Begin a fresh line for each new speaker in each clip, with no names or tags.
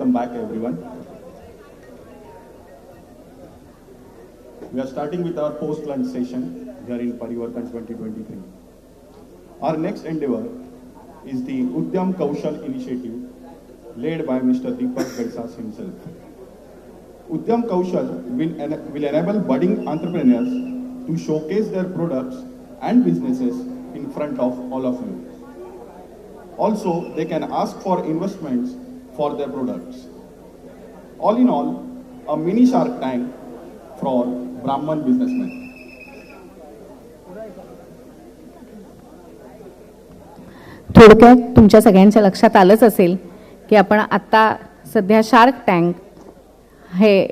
welcome back everyone. We are starting with our post-lunch session here in Parivartan 2023. Our next endeavor is the Udyam Kaushal initiative led by Mr. Deepak Ghaisas himself. Udyam Kaushal will enable budding entrepreneurs to showcase their products and businesses in front of all of you. Also, they can ask for investments for their products. All in all, a mini Shark Tank for Brahman businessmen.
थोडक्यात तुमच्या सगळ्यांच्या लक्षात आलंच असेल की आपण आता सध्या शार्क टँक हे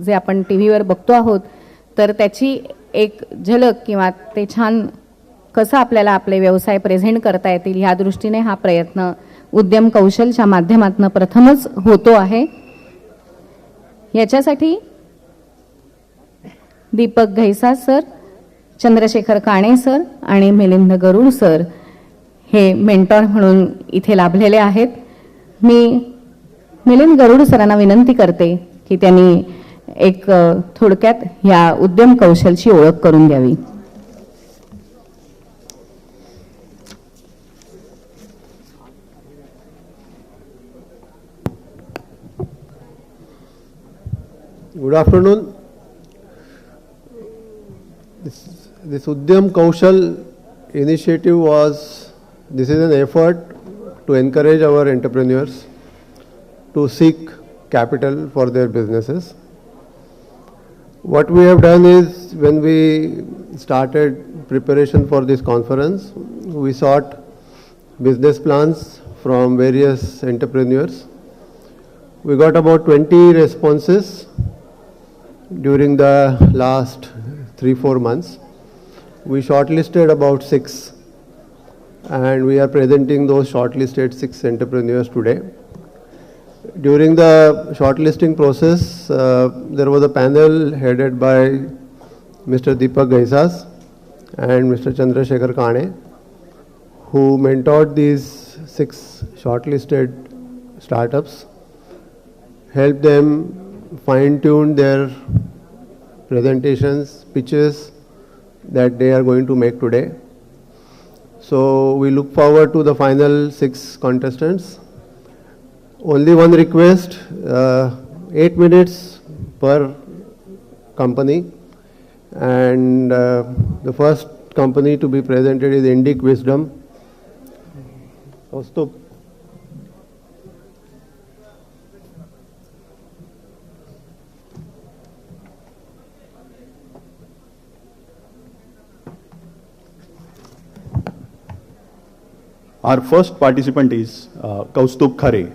जे आपण टीव्हीवर बघतो आहोत तर त्याची एक झलक किंवा ते छान कसं आपल्याला आपले व्यवसाय प्रेझेंट करता येतील ह्या दृष्टीने हा प्रयत्न उद्यम कौशलच्या माध्यमातून प्रथमच होतो आहे. याच्यासाठी दीपक घैसास सर, चंद्रशेखर काणे सर आणि मिलिंद गरुड सर हे मेंटॉर म्हणून इथे लाभलेले आहेत. मी मिलिंद गरुड सरांना विनंती करते की त्यांनी एक थोडक्यात या उद्यम कौशलची ओळख करून द्यावी.
Good afternoon. This Udyam Kaushal initiative this is an effort to encourage our entrepreneurs to seek capital for their businesses. What we have done is, when we started preparation for this conference, we sought business plans from various entrepreneurs. We got about 20 responses during the last 3-4 months. We shortlisted about 6 and we are presenting those shortlisted 6 entrepreneurs today. During the shortlisting process, there was a panel headed by Mr. Deepak Ghaisas and Mr. Chandrasekhar Kane, who mentored these 6 shortlisted startups, helped them fine-tune their presentations, pitches that they are going to make today. So we look forward to the final 6 contestants. Only one request, 8 minutes per company, and the first company to be presented is Indic Wisdom.
Our first participant is Kaustubh Khare.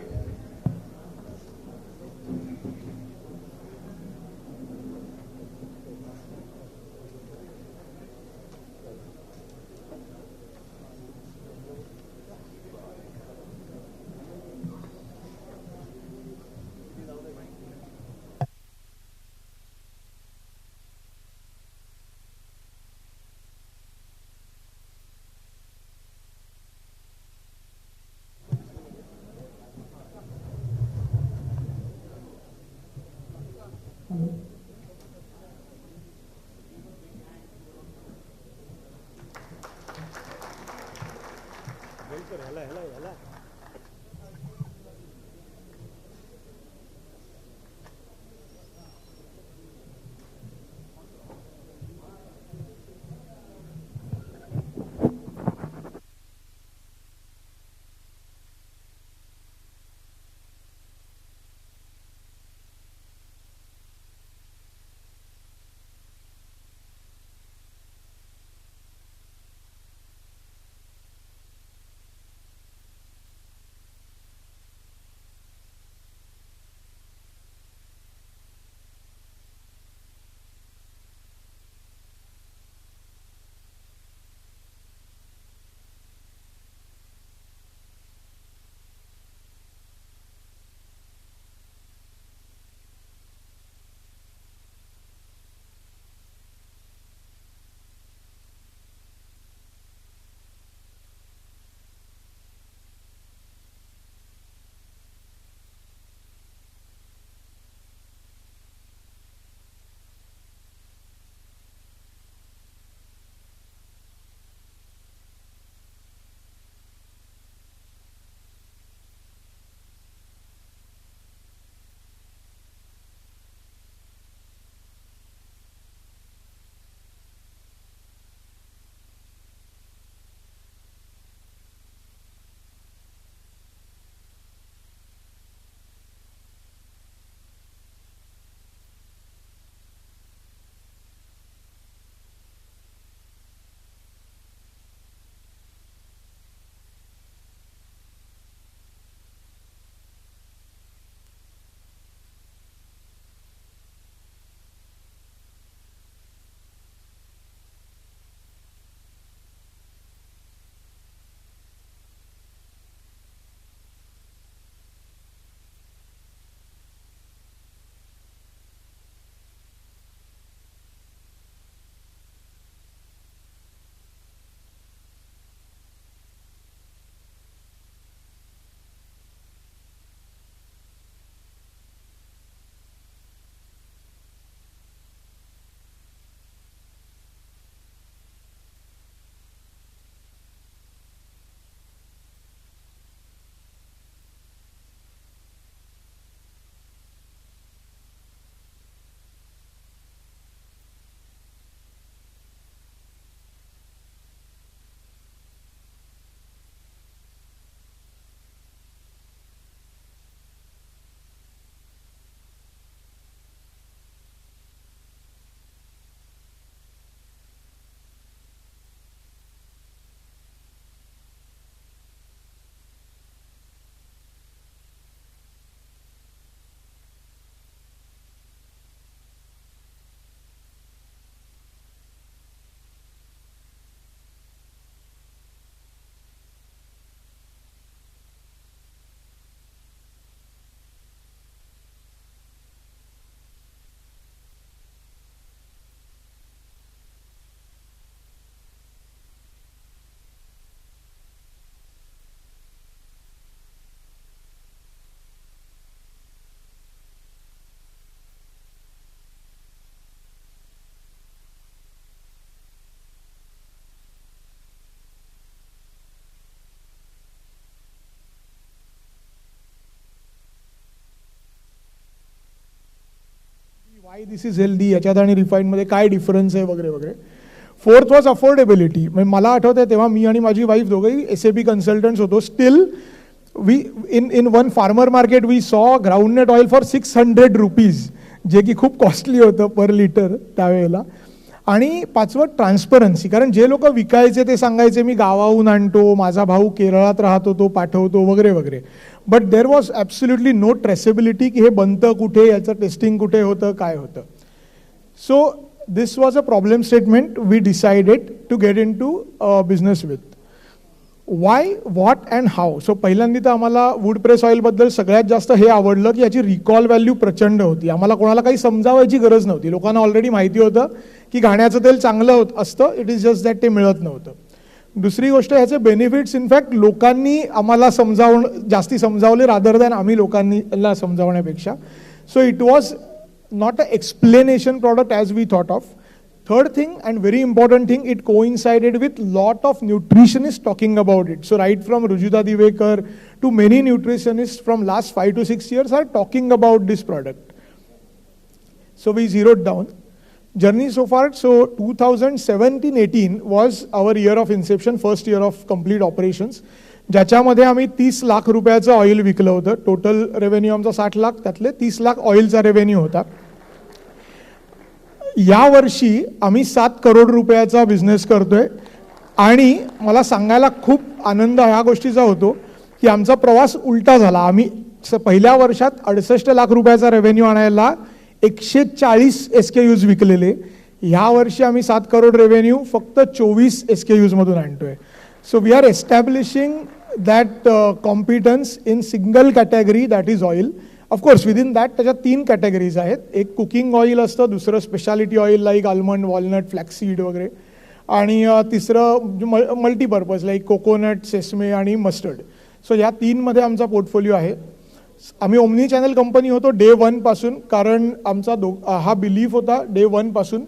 Why this is healthy, याच्यात आणि रिफाईनमध्ये काय difference आहे वगैरे वगैरे. Fourth was affordability. म्हणजे मला आठवतं आहे तेव्हा मी आणि माझी वाईफ दोघंही SAP कन्सल्टंट्स होतो. Still we in one farmer market we saw groundnut oil for 600 rupees, जे की खूप कॉस्टली होतं पर लिटर त्यावेळेला. आणि पाचवं ट्रान्सपरन्सी, कारण जे लोक विकायचे ते सांगायचे मी गावाहून आणतो, माझा भाऊ केरळात राहतो तो पाठवतो वगैरे वगैरे. But there was absolutely no traceability की हे बनतं कुठे, याचं टेस्टिंग कुठे होतं, काय होतं. So this was a problem statement we decided to get in to business with. Why, what and how. So पहिल्यांदा तर आम्हाला वूड प्रेस ऑइलबद्दल सगळ्यात जास्त हे आवडलं की याची रिकॉल व्हॅल्यू प्रचंड होती. आम्हाला कोणाला काही समजावायची गरज नव्हती. लोकांना ऑलरेडी माहिती होतं की घाण्याचं तेल चांगलं असतं, इट इज जस्ट दॅट ते मिळत नव्हतं. दुसरी गोष्ट, ह्याचे बेनिफिट्स इनफॅक्ट लोकांनी आम्हाला जास्ती समजावले रादर दॅन आम्ही लोकांनी समजावण्यापेक्षा. So it was not a explanation product as we thought of. Third thing and very important thing, it coincided with lot of nutritionists talking about it. So right from Rujita Divekar to many nutritionists from last 5 to 6 years are talking about this product. So we zeroed down. Journey so far, so 2017-18 was our year of inception, first year of complete operations. ज्याच्यामध्ये आम्ही 30 लाख रुपयाचं oil विकलं होतं. Total revenue आमचा 60 लाख, त्यातले 30 lakh ऑइलचा revenue होता. या वर्षी आम्ही 7 करोड रुपयाचा बिझनेस करतोय. आणि मला सांगायला खूप आनंद ह्या गोष्टीचा होतो की आमचा प्रवास उलटा झाला. आम्ही पहिल्या वर्षात 68 लाख रुपयाचा रेव्हेन्यू आणायला 140 SKUs विकलेले. ह्या वर्षी आम्ही 7 करोड रेव्हेन्यू फक्त 24 SKUs मधून आणतोय. So we are establishing that competence in single category, that is oil. Of course within that त्याच्यात 3 कॅटेगरीज आहेत. एक कुकिंग ऑइल असतं, दुसरं speciality oil like almond, walnut, flaxseed वगैरे, आणि तिसरं मल्टीपर्पज लाईक कोकोनट, सेसमे आणि मस्टर्ड. सो या 3मध्ये आमचा पोर्टफोलिओ आहे. आम्ही ओमनी चॅनल कंपनी होतो डे 1 पासून, कारण आमचा हा बिलीफ होता डे 1 पासून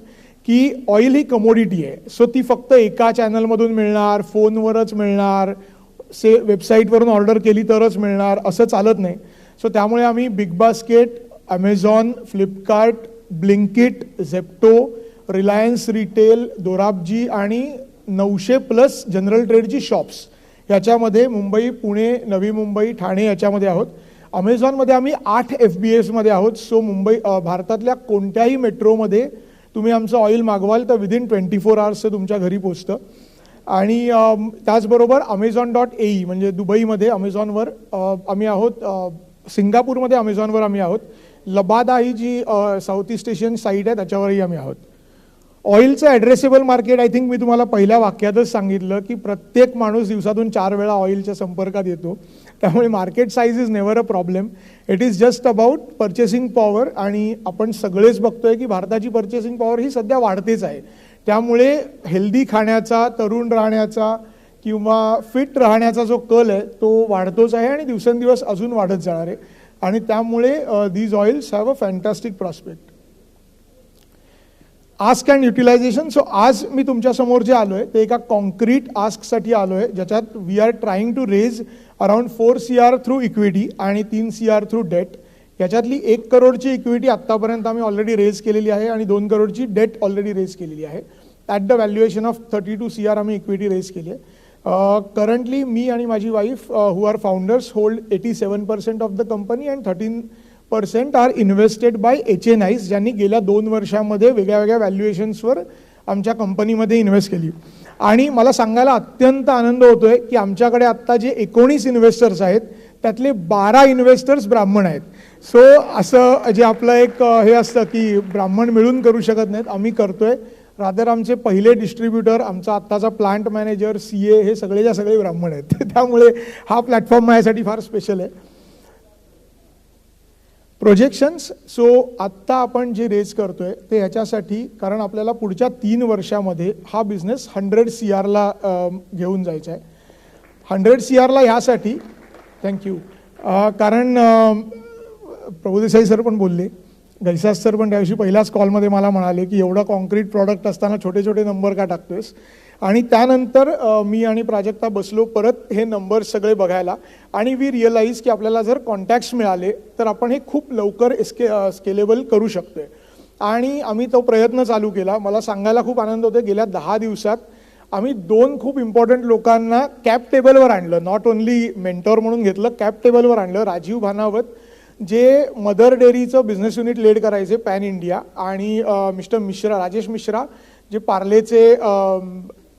की ऑइल ही कमोडिटी आहे. सो ती फक्त एका चॅनलमधून मिळणार, फोनवरच मिळणार, वेबसाईटवरून ऑर्डर केली तरच मिळणार, असं चालत नाही. सो त्यामुळे आम्ही big basket, Amazon, Flipkart, Blinkit, Zepto, Reliance retail, Dorabji आणि 900+ जनरल ट्रेडची शॉप्स याच्यामध्ये मुंबई, पुणे, नवी मुंबई, ठाणे याच्यामध्ये आहोत. अमेझॉनमध्ये आम्ही 8 FBAsमध्ये आहोत. सो भारतातल्या कोणत्याही मेट्रोमध्ये तुम्ही आमचं ऑइल मागवाल तर विदिन 24 hours तुमच्या घरी पोचतं. आणि त्याचबरोबर Amazon.ae म्हणजे दुबईमध्ये अमेझॉनवर आम्ही आहोत. सिंगापूरमध्ये अमेझॉनवर आम्ही आहोत. लबादा ही जी साऊथ ईस्ट एशियन साईट आहे त्याच्यावरही आम्ही आहोत. ऑइलचं ॲड्रेसेबल मार्केट, आय थिंक मी तुम्हाला पहिल्या वाक्यातच सांगितलं की प्रत्येक माणूस दिवसातून 4 वेळा ऑइलच्या संपर्कात येतो. त्यामुळे market size is never a problem. It is just about purchasing power. आणि आपण सगळेच बघतोय की भारताची पर्चेसिंग पॉवर ही सध्या वाढतेच आहे. त्यामुळे हेल्दी खाण्याचा, तरुण राहण्याचा किंवा फिट राहण्याचा जो कल आहे तो वाढतोच आहे आणि दिवसेंदिवस अजून वाढत जाणार आहे. आणि त्यामुळे these oils have a fantastic prospect. Ask and utilization. So आज मी तुमच्यासमोर जे आलो आहे ते एका कॉन्क्रीट आस्कसाठी आलो आहे, ज्याच्यात we are trying to raise around 4 CR through equity आणि 3 CR थ्रू डेट. याच्यातली 1 करोडची इक्विटी आत्तापर्यंत आम्ही ऑलरेडी रेज केलेली आहे आणि 2 करोडची डेट ऑलरेडी रेज केलेली आहे. At the valuation of 32 CR आम्ही इक्विटी रेज केली आहे. करंटली मी आणि माझी wife who are founders hold 87% of the company and 13% are invested by HNIs, ज्यांनी गेल्या 2 वर्षामध्ये वेगळ्या वेगळ्या व्हॅल्युएशन्सवर आमच्या कंपनीमध्ये इन्व्हेस्ट केली. आणि मला सांगायला अत्यंत आनंद होतोय की आमच्याकडे आत्ता जे 19 इन्व्हेस्टर्स आहेत त्यातले 12 इन्व्हेस्टर्स ब्राह्मण आहेत. सो असं जे आपलं एक हे असतं की ब्राह्मण मिळून करू शकत नाहीत, आम्ही करतोय. रादर आमचे पहिले डिस्ट्रीब्युटर, आमचा आत्ताचा प्लांट मॅनेजर, CA हे सगळेच्या सगळे ब्राह्मण आहेत. त्यामुळे हा प्लॅटफॉर्म माझ्यासाठी फार स्पेशल आहे. प्रोजेक्शन्स. सो आत्ता आपण जे रेज करतोय ते ह्याच्यासाठी, कारण आपल्याला पुढच्या 3 वर्षामध्ये हा बिझनेस 100 CRला घेऊन जायचा आहे. 100 CRला ह्यासाठी थँक्यू, कारण प्रभुदेसाई सर पण बोलले, घैसास सर पण त्याविषयी पहिल्याच कॉलमध्ये मला म्हणाले की एवढा कॉन्क्रीट प्रॉडक्ट असताना छोटे छोटे नंबर का टाकतोयस. आणि त्यानंतर मी आणि प्राजक्ता बसलो परत हे नंबर्स सगळे बघायला आणि वी रिअलाइज की आपल्याला जर कॉन्टॅक्ट्स मिळाले तर आपण हे खूप लवकर स्केलेबल करू शकतोय. आणि आम्ही तो प्रयत्न चालू केला. मला सांगायला खूप आनंद होतो, गेल्या 10 दिवसात आम्ही 2 खूप इम्पॉर्टंट लोकांना कॅप टेबलवर आणलं. नॉट ओन्ली मेंटॉर म्हणून घेतलं, कॅप टेबलवर आणलं. राजीव भानावत जे मदर डेअरीचं बिझनेस युनिट लीड करायचे पॅन इंडिया, आणि मिस्टर मिश्रा, राजेश मिश्रा जे पार्लेचे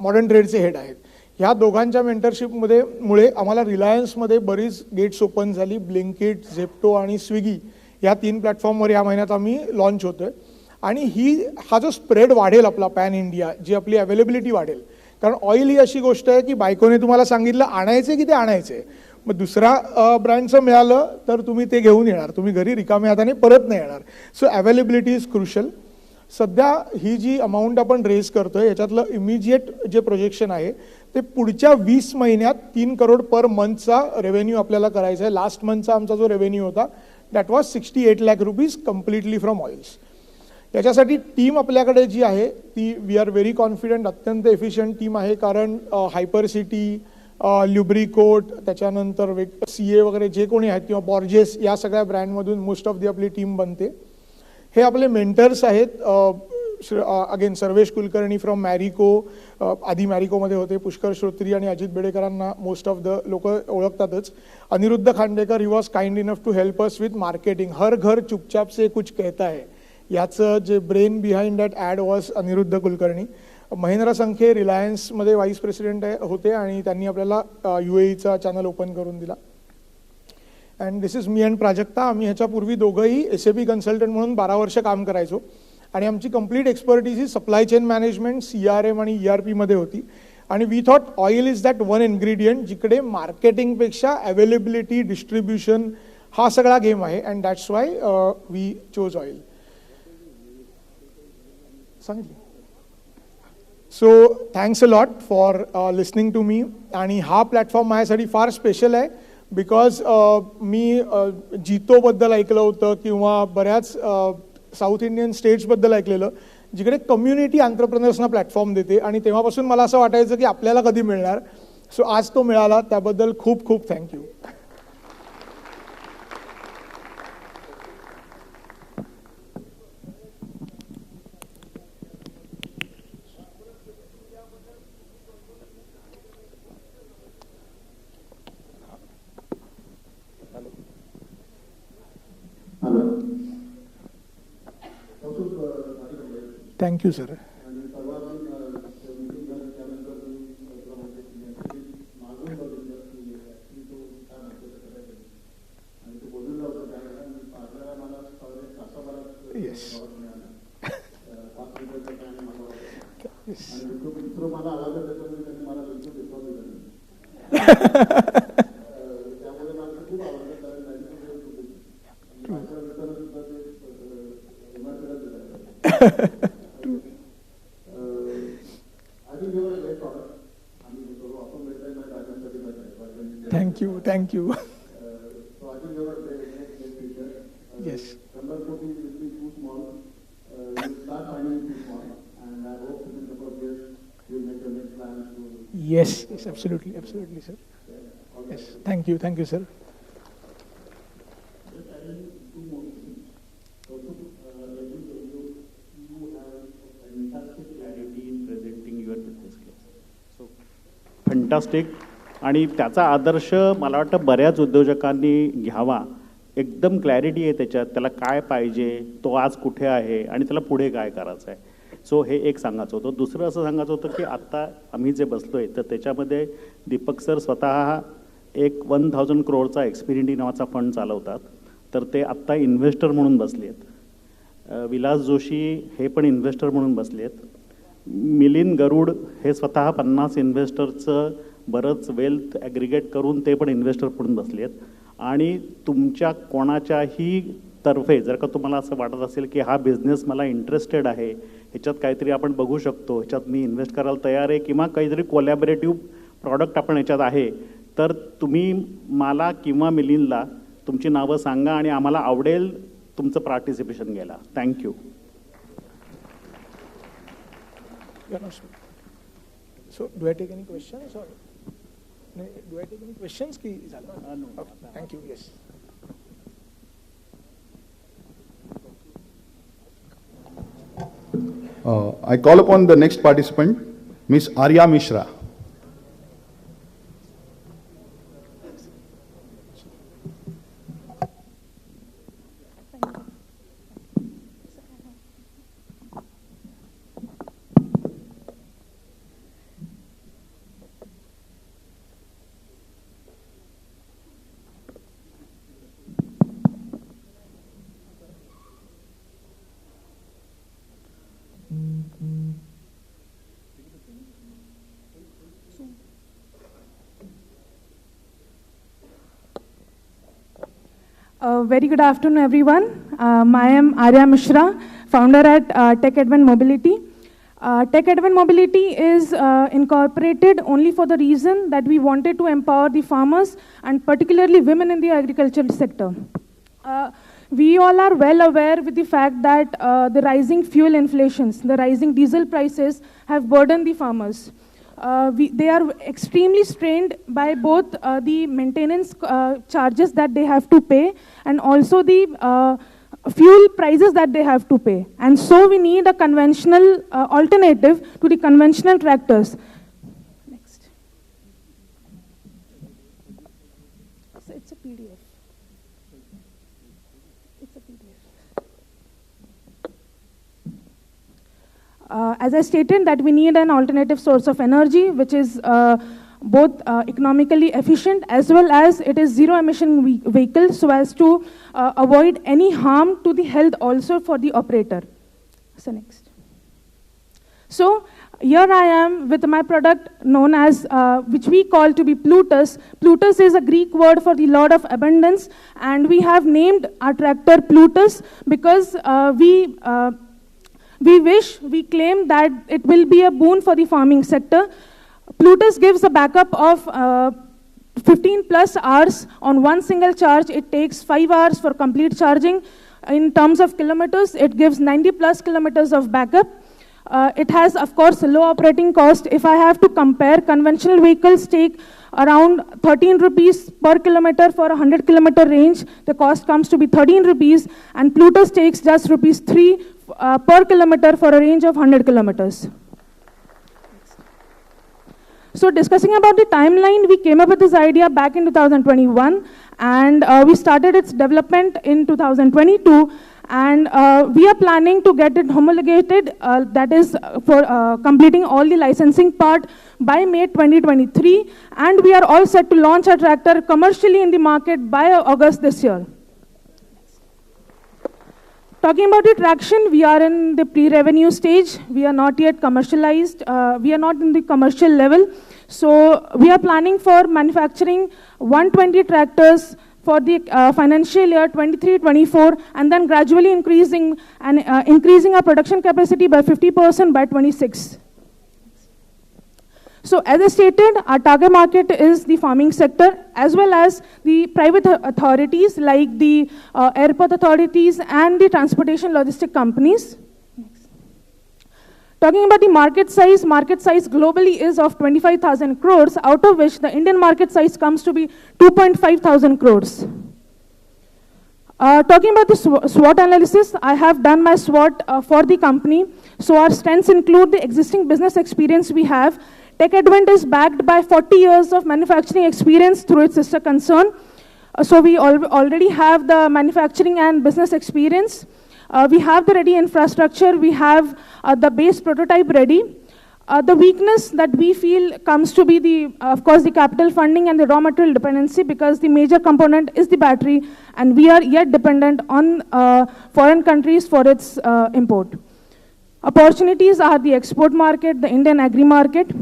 मॉडर्न ट्रेडचे हेड आहेत. ह्या दोघांच्या मेंटरशिपमध्ये मुळे आम्हाला रिलायन्समध्ये बरीच गेट्स ओपन झाली. ब्लिंकिट, झेप्टो आणि स्विगी या 3 प्लॅटफॉर्मवर या महिन्यात आम्ही लॉन्च होतोय. आणि हा जो स्प्रेड वाढेल आपला पॅन इंडिया, जी आपली अवेलेबिलिटी वाढेल. कारण ऑइल ही अशी गोष्ट आहे की बायकोने तुम्हाला सांगितलं आणायचे की ते आणायचे, मग दुसरा ब्रँडचं मिळालं तर तुम्ही ते घेऊन येणार, तुम्ही घरी रिकाम्या हाताने परत नाही येणार. सो अवेलेबिलिटी इज क्रुशल. सध्या ही जी अमाऊंट आपण रेज करतोय याच्यातलं इमिजिएट जे प्रोजेक्शन आहे ते पुढच्या 20 महिन्यात 3 करोड पर मंथचा रेव्हेन्यू आपल्याला करायचा आहे. लास्ट मंथचा आमचा जो रेव्हेन्यू होता that was 68 lakh rupees completely from oils. याच्यासाठी टीम आपल्याकडे जी आहे ती वी आर व्हेरी कॉन्फिडंट, अत्यंत एफिशियंट टीम आहे. कारण हायपर सिटी, ल्युब्रिकोट, त्याच्यानंतर CA वगैरे जे कोणी आहेत किंवा बॉर्जेस या सगळ्या ब्रँडमधून मोस्ट ऑफ दी आपली टीम बनते. हे आपले मेंटर्स आहेत. अगेन सर्वेश कुलकर्णी फ्रॉम मॅरिको, आधी मॅरिकोमध्ये होते. पुष्कर श्रोत्री आणि अजित बेडेकरांना मोस्ट ऑफ द लोक ओळखतातच. Aniruddha Khandekar, he was kind enough to help us with marketing. हर घर चुपचाप से कुछ कहता है याचं जे brain behind that ad was Aniruddha Kulkarni. Mahendra Sankhe रिलायन्समध्ये व्हाईस प्रेसिडेंट होते आणि त्यांनी आपल्याला UAEचा चॅनल ओपन करून दिला. And this is me and Prajakta. आम्ही ह्याच्यापूर्वी दोघंही SAP कन्सल्टंट म्हणून 12 वर्ष काम करायचो आणि आमची कंप्लीट एक्सपर्टीज ही सप्लाय चेन मॅनेजमेंट, CRM आणि ERP मध्ये होती. आणि we thought oil is that one ingredient जिकडे मार्केटिंगपेक्षा अवेलेबिलिटी, डिस्ट्रीब्युशन हा सगळा गेम आहे. And that's why we chose oil. सांगितलं. So thanks a lot for listening to me. आणि हा प्लॅटफॉर्म माझ्यासाठी फार स्पेशल आहे बिकॉज मी जितोबद्दल ऐकलं होतं किंवा बऱ्याच साऊथ इंडियन स्टेट्सबद्दल ऐकलेलं जिकडे कम्युनिटी एंटरप्रेन्योर्सना प्लॅटफॉर्म देते, आणि तेव्हापासून मला असं वाटायचं की आपल्याला कधी मिळणार. सो आज तो मिळाला, त्याबद्दल खूप खूप thank you. Thank you sir. Yes. Thank you. Yes. Yes, absolutely, sir. Yes, thank you, sir.
Fantastic. आणि त्याचा आदर्श मला वाटतं बऱ्याच उद्योजकांनी घ्यावा. एकदम क्लॅरिटी आहे त्याच्यात, त्याला काय पाहिजे, तो आज कुठे आहे आणि त्याला पुढे काय करायचं आहे. सो हे एक सांगायचं होतं. दुसरं असं सांगायचं होतं की आत्ता आम्ही जे बसलो आहे तर त्याच्यामध्ये दीपक सर स्वतः एक 1000 करोडचा एक्सपिरियंटी नावाचा फंड चालवतात, तर ते आत्ता इन्व्हेस्टर म्हणून बसले आहेत. विलास जोशी हे पण इन्व्हेस्टर म्हणून बसले आहेत. मिलिंद गरुड हे स्वतः 50 इन्व्हेस्टरचं बरंच वेल्थ ॲग्रिगेट करून ते पण इन्व्हेस्टर म्हणून बसले आहेत. आणि तुमच्या कोणाच्याही तर्फे जर का तुम्हाला असं वाटत असेल की हा बिझनेस मला इंटरेस्टेड आहे, ह्याच्यात काहीतरी आपण बघू शकतो, ह्याच्यात मी इन्व्हेस्ट करायला तयार आहे, किंवा काहीतरी कोलॅबरेटिव्ह प्रॉडक्ट आपण ह्याच्यात आहे, तर तुम्ही मला किंवा मिलिंदला तुमची नावं सांगा आणि आम्हाला आवडेल तुमचं पार्टिसिपेशन घ्यायला. Thank you.
So, do I take any questions or do I take any questions? No. Thank you. Yes.
I call upon the next participant, Ms. Arya Mishra.
Very good afternoon, everyone. I am Arya Mishra, founder at Tech Advent Mobility. Tech Advent Mobility is incorporated only for the reason that we wanted to empower the farmers and particularly women in the agricultural sector. We all are well aware with the fact that the rising fuel inflations, the rising diesel prices have burdened the farmers. They are extremely strained by both the maintenance charges that they have to pay and also the fuel prices that they have to pay. And so we need a conventional alternative to the conventional tractors. Next. So it's a PDF. It's a PDF. As I stated, that we need an alternative source of energy, which is both economically efficient as well as it is zero emission vehicle, so as to avoid any harm to the health also for the operator. So next. So here I am with my product known as, which we call to be Plutus. Plutus is a Greek word for the Lord of Abundance, and we have named our tractor Plutus because we claim that it will be a boon for the farming sector. Plutus gives a backup of 15 plus hours on one single charge. It takes 5 hours for complete charging. In terms of kilometers, it gives 90 plus kilometers of backup. It has, of course, a low operating cost. If I have to compare, conventional vehicles take around 13 rupees per kilometer for a 100 kilometer range. The cost comes to be 13 rupees, and Plutus takes just rupees 3 per kilometer for a range of 100 kilometers. So discussing about the timeline, we came up with this idea back in 2021, and we started its development in 2022, and we are planning to get it homologated, that is for completing all the licensing part by May 2023, and we are all set to launch our tractor commercially in the market by August this year. Talking about the traction, we are in the pre-revenue stage. We are not yet commercialized. We are not in the commercial level. So we are planning for manufacturing 120 tractors for the financial year 23-24, and then gradually increasing our production capacity by 50% by 26. So as I stated, our target market is the farming sector as well as the private authorities like the airport authorities and the transportation logistic companies. Next. Talking about the market size globally is of 25,000 crores, out of which the Indian market size comes to be 2.5 thousand crores. Talking about the SWOT analysis, I have done my SWOT for the company. So our strengths include the existing business experience we have. Tech Advent is backed by 40 years of manufacturing experience through its sister concern. So we already have the manufacturing and business experience. We have the ready infrastructure. We have the base prototype ready. The weakness that we feel comes to be of course, the capital funding and the raw material dependency, because the major component is the battery, and we are yet dependent on foreign countries for its import. Opportunities are the export market, the Indian agri market.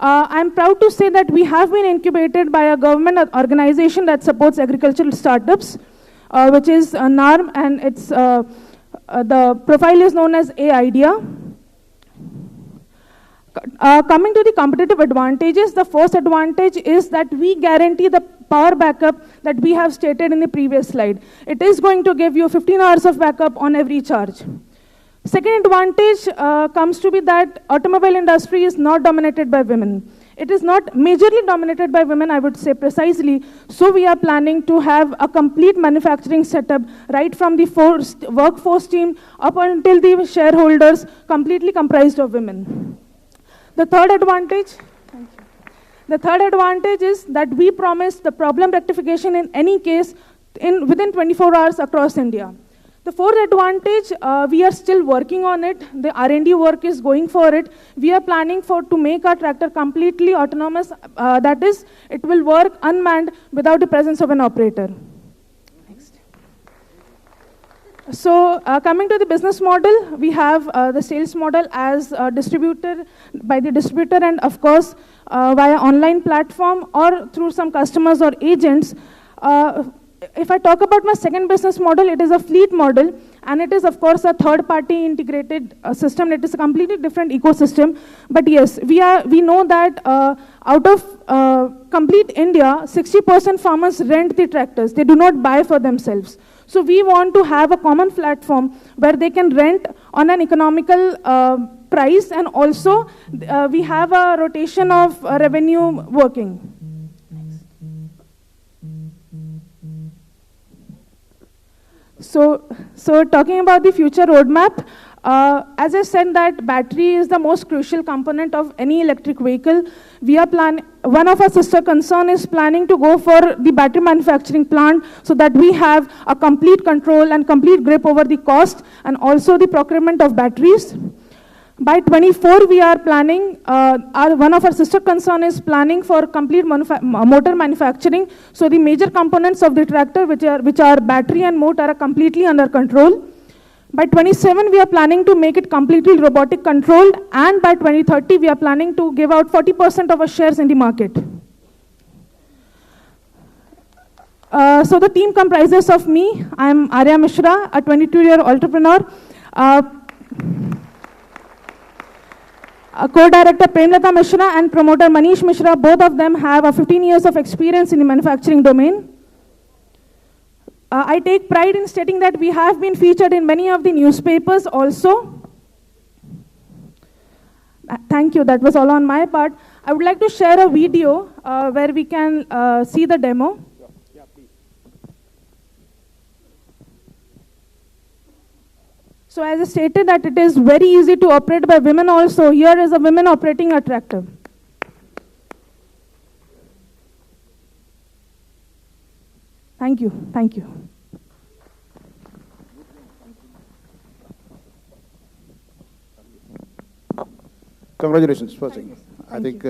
I'm proud to say that we have been incubated by a government organization that supports agricultural startups, which is NARM, and it's the profile is known as A-IDEA. Coming to the competitive advantages, the first advantage is that we guarantee the power backup that we have stated in the previous slide. It is going to give you 15 hours of backup on every charge. Second advantage comes to be that automobile industry is not dominated by women. it is not majorly dominated by women, I would say precisely. So we are planning to have a complete manufacturing setup, right from the workforce team up until the shareholders, completely comprised of women. The third advantage, is that we promise the problem rectification in any case within 24 hours across India. The fourth advantage, we are still working on it. The R&D work is going for it. We are planning to make our tractor completely autonomous. That is, it will work unmanned without the presence of an operator. Next. So coming to the business model, we have the sales model as distributor by the distributor, and of course via online platform or through some customers or agents. If I talk about my second business model, it is a fleet model, and it is of course a third-party integrated system. It is a completely different ecosystem. But yes, we know that out of complete India, 60% farmers rent the tractors. They do not buy for themselves. So we want to have a common platform where they can rent on an economical price, and also we have a rotation of revenue working. So talking about the future roadmap, as I said that battery is the most crucial component of any electric vehicle. We are one of our sister concern is planning to go for the battery manufacturing plant so that we have a complete control and complete grip over the cost and also the procurement of batteries. By 24, we are planning, one of our sister concern is planning for complete motor manufacturing. So the major components of the tractor, which are battery and motor, are completely under control. By 27, we are planning to make it completely robotic controlled, and by 2030, we are planning to give out 40% of our shares in the market. So the team comprises of me. I'm Arya Mishra, a 22-year entrepreneur. Co-director Premlata Mishra and promoter Manish Mishra, both of them have 15 years of experience in the manufacturing domain. I take pride in stating that we have been featured in many of the newspapers also. Thank you, that was all on my part. I would like to share a video where we can see the demo.
Yeah, please.
So as I stated that it is very easy to operate by women also. Here is a woman operating a tractor. Thank you. Thank you.
Congratulations, first thing. I think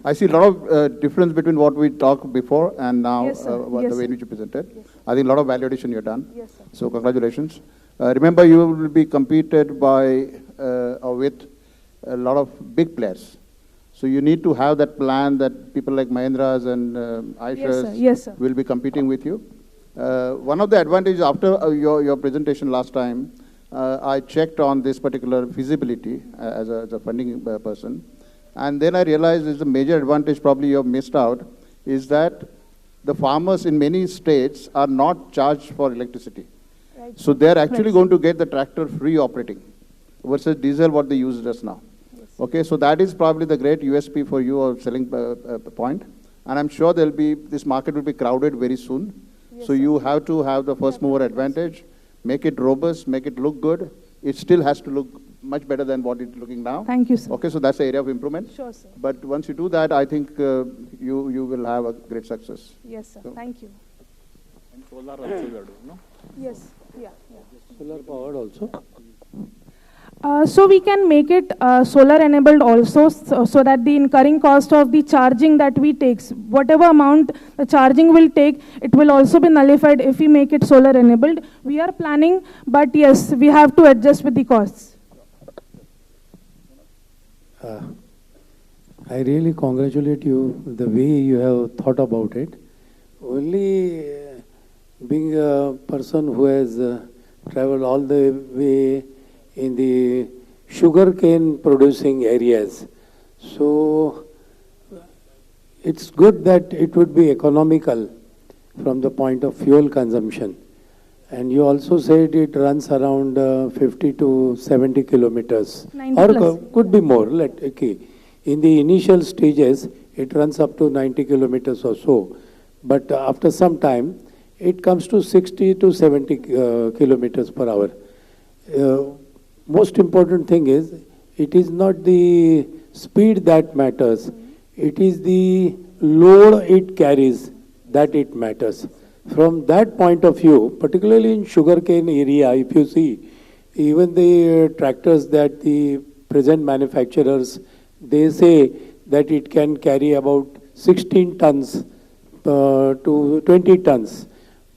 I see a lot of difference between what we talked before and now
Yes, sir.
the
Yes,
way in
sir.
which you presented. Yes. I think a lot of value addition you've done.
Yes, sir.
So congratulations. Remember, you will be competed by or with a lot of big players. So you need to have that plan that people like Mahindras and Aishas
Yes, sir.
will be competing with you. One of the advantages after your presentation last time, I checked on this particular feasibility as a funding person. And then I realized is the major advantage probably you have missed out is that the farmers in many states are not charged for electricity.
Right.
So they're actually going to get the tractor free operating versus diesel what they use just now.
Yes.
Okay, so that is probably the great USP for you or selling point. And I'm sure this market will be crowded very soon.
Yes,
So
sir.
you have to have the first mover advantage, make it robust, make it look good. It still has to look much better than what it's looking now.
Thank you, sir.
Okay, so that's the area of improvement.
Sure, sir.
But once you do that, I think you will have a great success.
Yes, sir.
So-
Thank you.
And solar also you are doing, no?
Yes. Yeah.
Solar powered also.
So we can make it solar enabled also, so that the incurring cost of the charging that we take, whatever amount the charging will take, it will also be nullified if we make it solar enabled. We are planning, but yes, we have to adjust with the costs.
I really congratulate you the way you have thought about it. Only being a person who has traveled all the way in the sugarcane producing areas. So it's good that it would be economical from the point of fuel consumption. And you also said it runs around 50 to 70 kilometers.
90
or
plus.
could be more. Okay. In the initial stages, it runs up to 90 kilometers or so. But after some time, it comes to 60 to 70 kilometers per hour. Most important thing is, it is not the speed that matters. It is the load it carries that it matters. From that point of view, particularly in sugarcane area, if you see, even the tractors that the present manufacturers, they say that it can carry about 16 tons to 20 tons.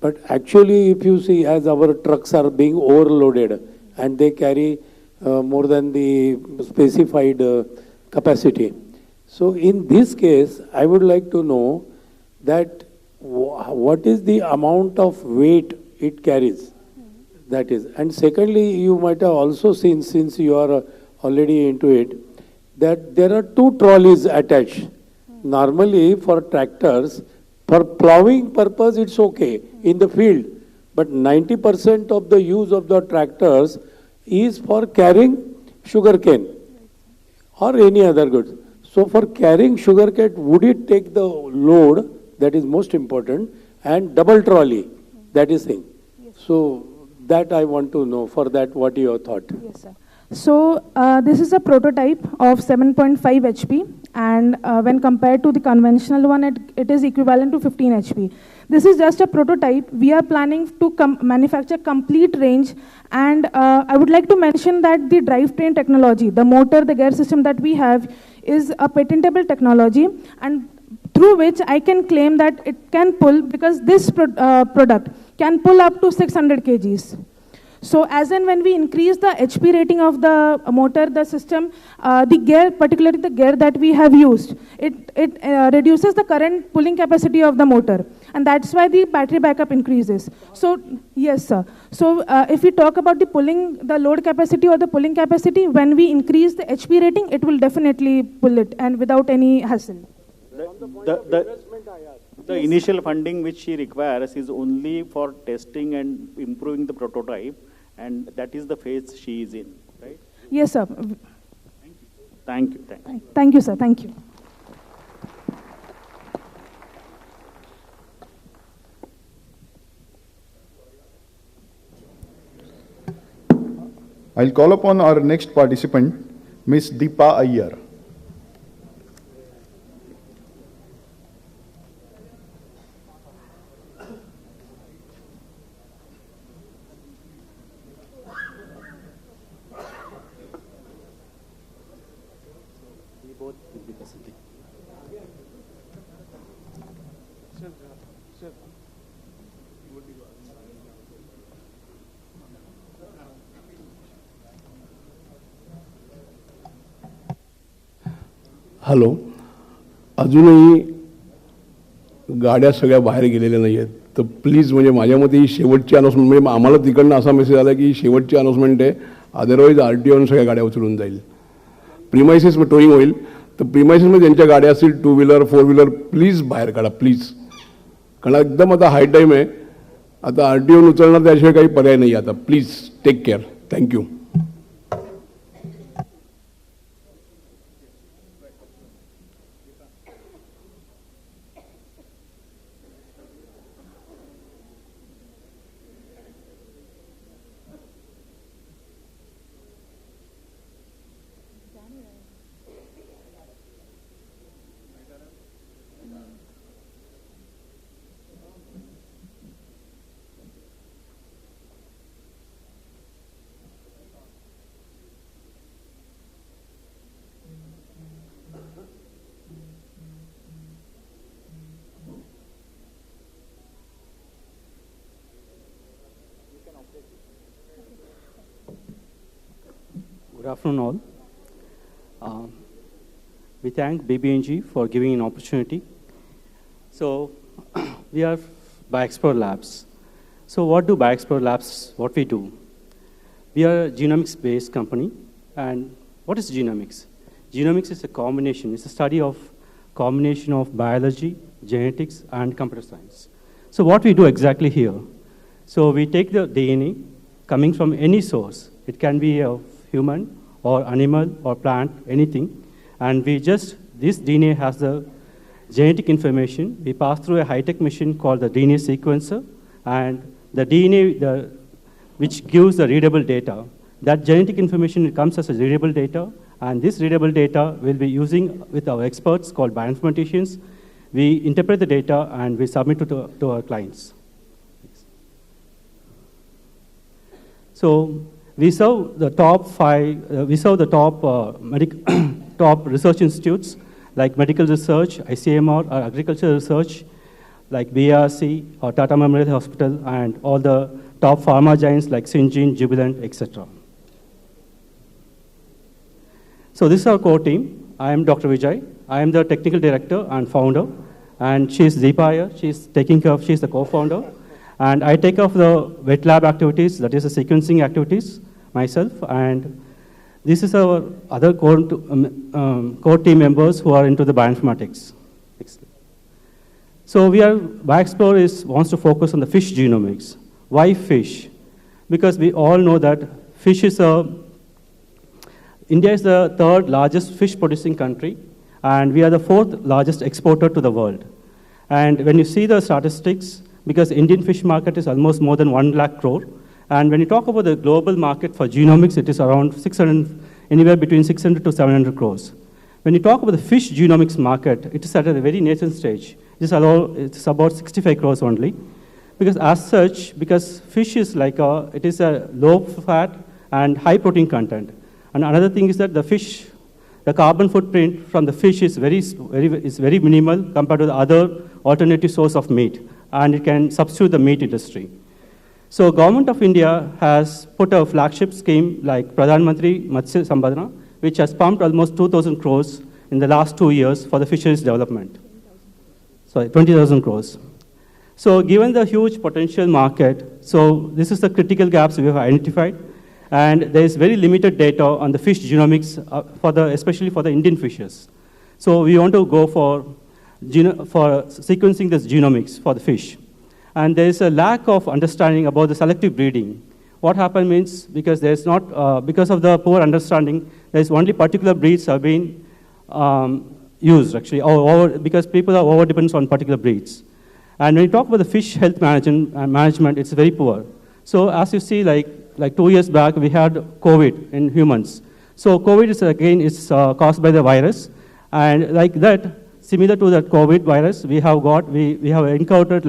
But actually, if you see, as our trucks are being overloaded and they carry more than the specified capacity. So in this case, I would like to know that what is the amount of weight it carries. That is. And secondly, you might have also seen, since you are already into it, that there are 2 trolleys attached. Normally for tractors, for plowing purpose, it's okay in the field. But 90% of the use of the tractors is for carrying sugarcane or any other goods. So for carrying sugarcane, would it take the load? That is most important. And double trolley, that is thing.
Yes.
So that I want to know. For that, what your thought?
Yes, sir. So this is a prototype of 7.5 HP, and when compared to the conventional one, it is equivalent to 15 HP. This is just a prototype. We are planning to manufacture complete range, and I would like to mention that the drivetrain technology, the motor, the gear system that we have is a patentable technology, and through which I can claim that it can pull, because this product can pull up to 600 kgs. So as and when we increase the HP rating of the motor, the system, the gear, particularly the gear that we have used, it reduces the current pulling capacity of the motor. And that's why the battery backup increases. So, yes, sir. So if we talk about the load capacity or the pulling capacity, when we increase the HP rating, it will definitely pull it and without any hassle.
The initial funding which she requires is only for testing and improving the prototype, and that is the phase she is in, right?
Yes, sir.
Thank you.
Thank you, sir. Thank you.
I'll call upon our next participant, Ms. Deepa Iyer.
Hello, अजूनही गाड्या सगळ्या बाहेर गेलेल्या नाही आहेत, तर please म्हणजे माझ्या मते ही शेवटची अनाउन्समेंट, म्हणजे आम्हाला तिकडनं असा मेसेज आला की ही शेवटची अनाउन्समेंट आहे, अदरवाईज RTOनं सगळ्या गाड्या उचलून जाईल. प्रिमायसेस टोईंग होईल, तर प्रिमायसेसमध्ये ज्यांच्या गाड्या असतील 2 व्हीलर 4 व्हीलर प्लीज बाहेर काढा प्लीज, कारण एकदम आता हाय टाईम आहे. आता RTOनं उचलणार, त्याशिवाय काही पर्याय नाही. आता please take care. Thank you.
Good afternoon all. We thank BBNG for giving an opportunity. So we are BioExplore Labs. So what do BioExplore Labs, what we do? We are a genomics-based company. And what is genomics? Genomics is a combination, it's a study of combination of biology, genetics, and computer science. So what we do exactly here? So we take the DNA coming from any source. It can be of human or animal or plant, anything. and this DNA has the genetic information. We pass through a high-tech machine called the DNA sequencer, and the DNA, which gives the readable data. That genetic information comes as a readable data, and this readable data we'll be using with our experts called bioinformaticians. We interpret the data and we submit it to our clients. So we serve the top top research institutes like medical research, ICMR, or agricultural research, like BRC or Tata Memorial Hospital, and all the top pharma giants like Syngene, Jubilant, etc. So this is our core team. I am Dr. Vijay. I am the technical director and founder, and she's Deepak here. She's the co-founder. And I take off the wet lab activities, that is the sequencing activities, myself. And this is our other core team members who are into the bioinformatics. So BioExplore wants to focus on the fish genomics. Why fish? Because we all know that fish is India is the third largest fish producing country, and we are the fourth largest exporter to the world. And when you see the statistics, because Indian fish market is almost more than 1 lakh crore, and when you talk about the global market for genomics, it is around anywhere between 600 to 700 crores. When you talk about the fish genomics market, it is at a very nascent stage. It's about 65 crores only. Because fish is it is a low fat and high protein content. And another thing is that the carbon footprint from the fish is very minimal compared to the other alternative source of meat, and it can substitute the meat industry. So Government of India has put a flagship scheme like Pradhan Mantri Matsya Sambadana, which has pumped almost 2,000 crores in the last 2 years for the fisheries development. 20,000 crores. So given the huge potential market, so this is the critical gaps we have identified, and there is very limited data on the fish genomics, especially for the Indian fishes. So we want to go for sequencing this genomics for the fish. And there is a lack of understanding about the selective breeding. What happened means, because of the poor understanding, there's only particular breeds have been used actually, because people are over-dependent on particular breeds. And when you talk about the fish health management, it's very poor. So as you see, like 2 years back, we had COVID in humans. So COVID is caused by the virus, and like that, similar to that COVID virus, we have encountered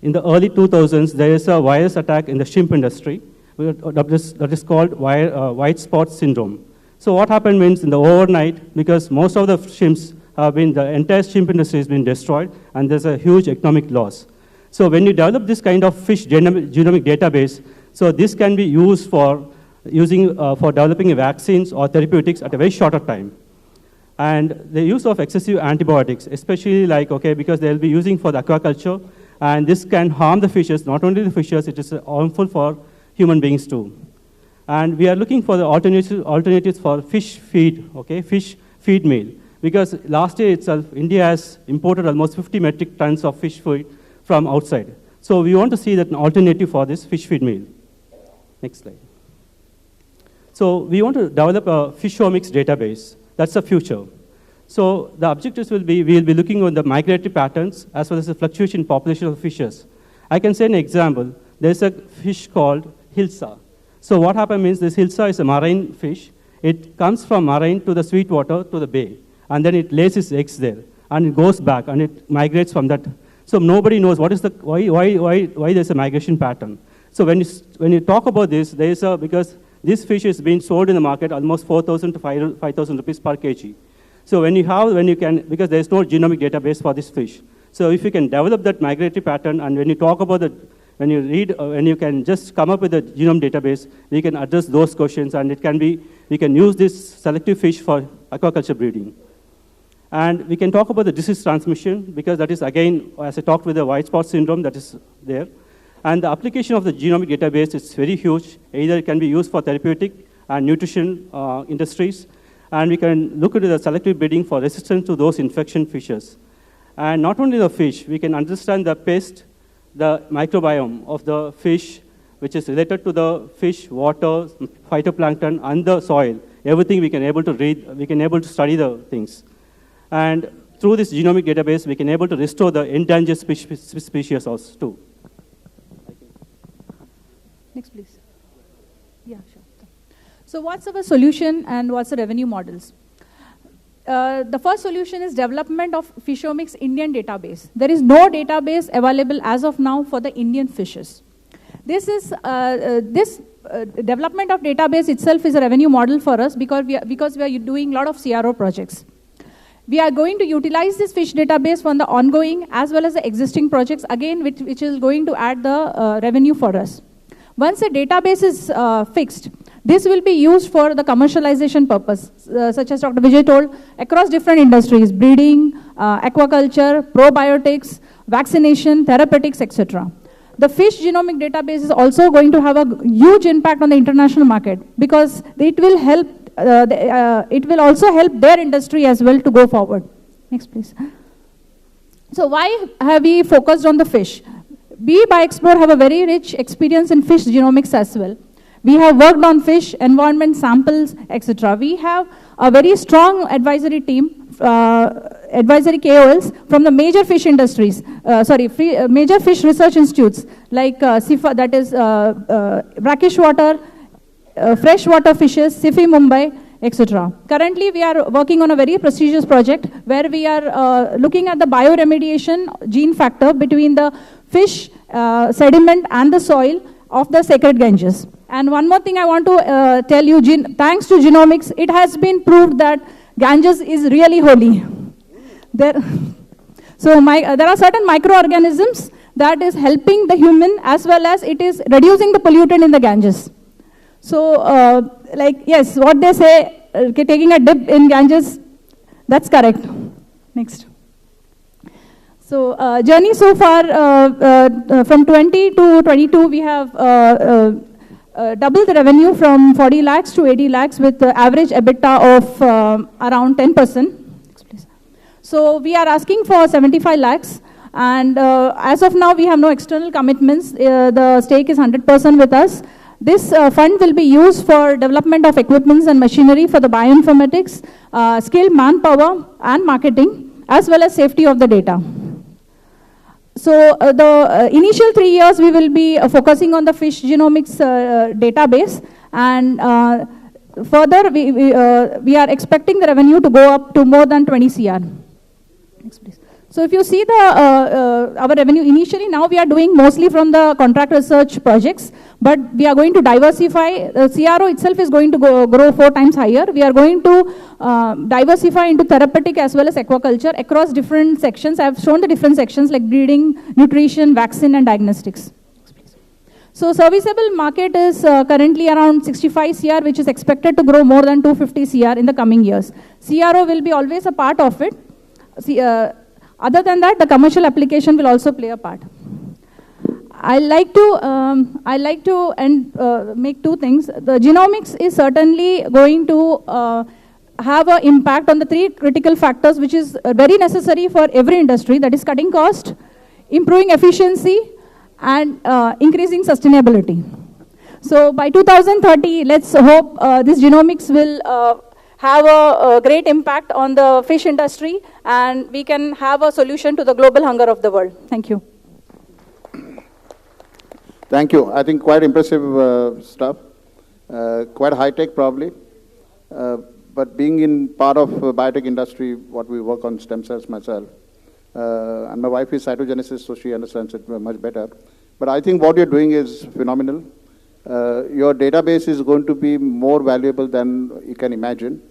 in the early 2000s, there is a virus attack in the shrimp industry that is called white spot syndrome. So what happened means in the overnight, because most of the shrimps the entire shrimp industry has been destroyed, and there's a huge economic loss. So when you develop this kind of fish genomic database, so this can be used for developing vaccines or therapeutics at a very shorter time. And the use of excessive antibiotics, especially because they'll be using for the aquaculture, and this can harm the fishes, not only the fishes, it is harmful for human beings too. And we are looking for the alternatives for fish feed, fish feed meal. Because last year itself, India has imported almost 50 metric tons of fish feed from outside. So we want to see that an alternative for this fish feed meal. Next slide. So we want to develop a fishomics database. That's the future. So the objectives we'll be looking on the migratory patterns as well as the fluctuation in population of fishes. I can say an example. There's a fish called hilsa. So what happens means this hilsa is a marine fish. It comes from marine to the sweet water to the bay, and then it lays its eggs there, and it goes back, and it migrates from that. So nobody knows why there's a migration pattern. So when you talk about this, because this fish is being sold in the market almost 4,000 to 5,000 rupees per kg. So because there's no genomic database for this fish. So if you can develop that migratory pattern, and when you talk about when you can just come up with a genome database, we can address those questions, and we can use this selective fish for aquaculture breeding. And we can talk about the disease transmission, because that is, again, as I talked with the white spot syndrome, that is there. And the application of the genomic database is very huge. Either it can be used for therapeutic and nutrition industries, and we can look into the selective breeding for resistance to those infection fishes. And not only the fish, we can understand the pest, the microbiome of the fish, which is related to the fish, water, phytoplankton, and the soil. everything we can able to read, we can able to study the things. And through this genomic database, we can able to restore the endangered species also too.
Next, please. Yeah, sure. So what's our solution and what's the revenue models? The first solution is development of Fishomics Indian database. There is no database available as of now for the Indian fishes. This is development of database itself is a revenue model for us because we are doing a lot of CRO projects. We are going to utilize this fish database for the ongoing as well as the existing projects, again, which is going to add the revenue for us. Once a database is fixed, this will be used for the commercialization purpose, such as Dr. Vijay told, across different industries, breeding, aquaculture, probiotics, vaccination, therapeutics, etc. The fish genomic database is also going to have a huge impact on the international market because it will help. It will also help their industry as well to go forward. Next, please. So why have we focused on the fish? We by Explore have a very rich experience in fish genomics as well. We have worked on fish, environment samples, etc. We have a very strong advisory team, advisory KOLs from the major fish industries, major fish research institutes like SIFA, that is brackish water, freshwater fishes, SIFI Mumbai, etc. Currently, we are working on a very prestigious project where we are looking at the bioremediation gene factor between the fish, sediment and the soil of the sacred Ganges. And one more thing I want to tell you, thanks to genomics, it has been proved that Ganges is really holy. There are certain microorganisms that is helping the human as well as it is reducing the pollutant in the Ganges. So, yes, what they say, taking a dip in Ganges, that's correct. Next. So, journey so far, from 20 to 22, we have doubled the revenue from 40 lakhs to 80 lakhs with average EBITDA of around 10%. So, we are asking for 75 lakhs. And as of now, we have no external commitments. The stake is 100% with us. This fund will be used for development of equipments and machinery for the bioinformatics, skilled manpower and marketing, as well as safety of the data. So the initial 3 years, we will be focusing on the fish genomics database. And further, we are expecting the revenue to go up to more than 20 CR. Next, please. So if you see our revenue initially, now we are doing mostly from the contract research projects, but we are going to diversify. The CRO itself is going to grow 4 times higher. We are going to diversify into therapeutic as well as aquaculture across different sections. I have shown the different sections like breeding, nutrition, vaccine, and diagnostics. So serviceable market is currently around 65 CR, which is expected to grow more than 250 CR in the coming years. CRO will be always a part of it. Other than that, the commercial application will also play a part. I like to make 2 things. The genomics is certainly going to have an impact on the 3 critical factors, which is very necessary for every industry. That is cutting cost, improving efficiency, and increasing sustainability. So by 2030, let's hope this genomics will have a great impact on the fish industry, and we can have a solution to the global hunger of the world. Thank you.
Thank you. I think quite impressive stuff. Quite high-tech probably. But being in part of biotech industry, what we work on stem cells myself, and my wife is cytogenesis, so she understands it much better. But I think what you're doing is phenomenal. Your database is going to be more valuable than you can imagine,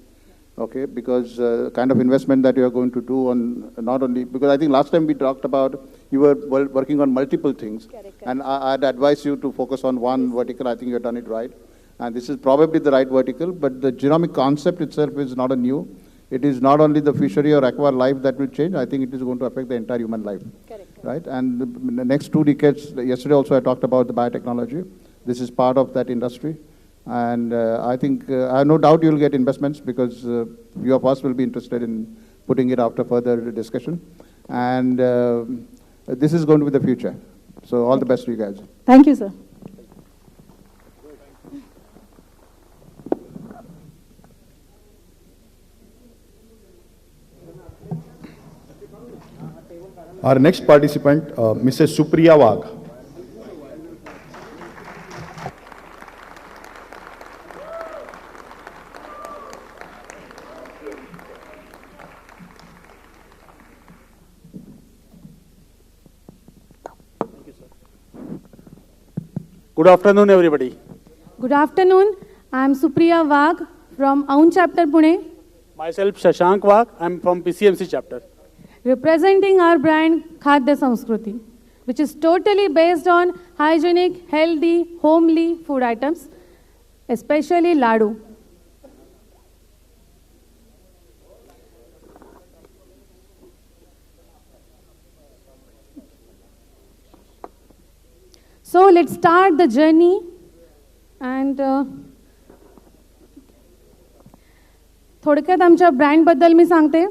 okay, because kind of investment that you're going to do on not only, because I think last time we talked about you were working on multiple things, correct. And I'd advise you to focus on one vertical. I think you've done it right. And this is probably the right vertical, but the genomic concept itself is not a new. It is not only the fishery or aqua life that will change, I think it is going to affect the entire human life, correct. Right? And the next 2 decades, yesterday also I talked about the biotechnology. This is part of that industry, and I think I have no doubt you'll get investments because few of us will be interested in putting it after further discussion, and this is going to be the future. So all the best to you guys.
Thank you, sir.
Our next participant, Mrs. Supriya Wagh.
Good afternoon, everybody.
Good afternoon. I am Supriya Wagh from Aun chapter Pune.
Myself Shashank Wagh. I am from PCMC chapter.
Representing our brand Khadya Samskruti, which is totally based on hygienic, healthy, homely food items, especially ladu. So let's start the journey and थोडक्यात आमच्या ब्रँडबद्दल मी सांगते.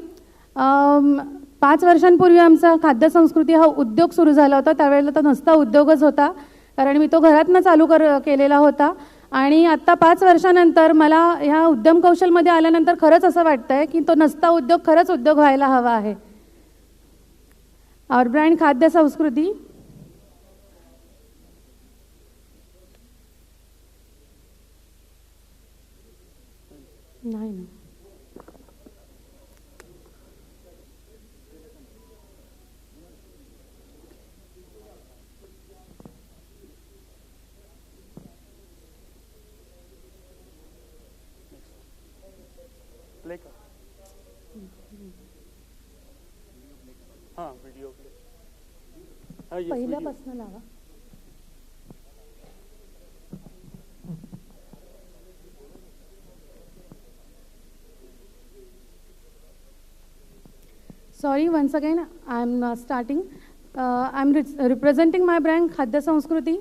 5 वर्षांपूर्वी आमचा खाद्य संस्कृती हा उद्योग सुरू झाला होता. त्यावेळेला तो नुसता उद्योगच होता, कारण मी तो घरातनं चालू केलेला होता. आणि आत्ता 5 वर्षानंतर मला ह्या उद्यम कौशलमध्ये आल्यानंतर खरंच असं वाटतंय की तो नुसता उद्योग खरंच उद्योग व्हायला हवा आहे. आवर ब्रँड खाद्य संस्कृती नाही ना.
हां, व्हिडिओ
पहिल्यापासून लावा. Sorry, once again, I'm starting. I'm representing my brand Khadya Samskruti.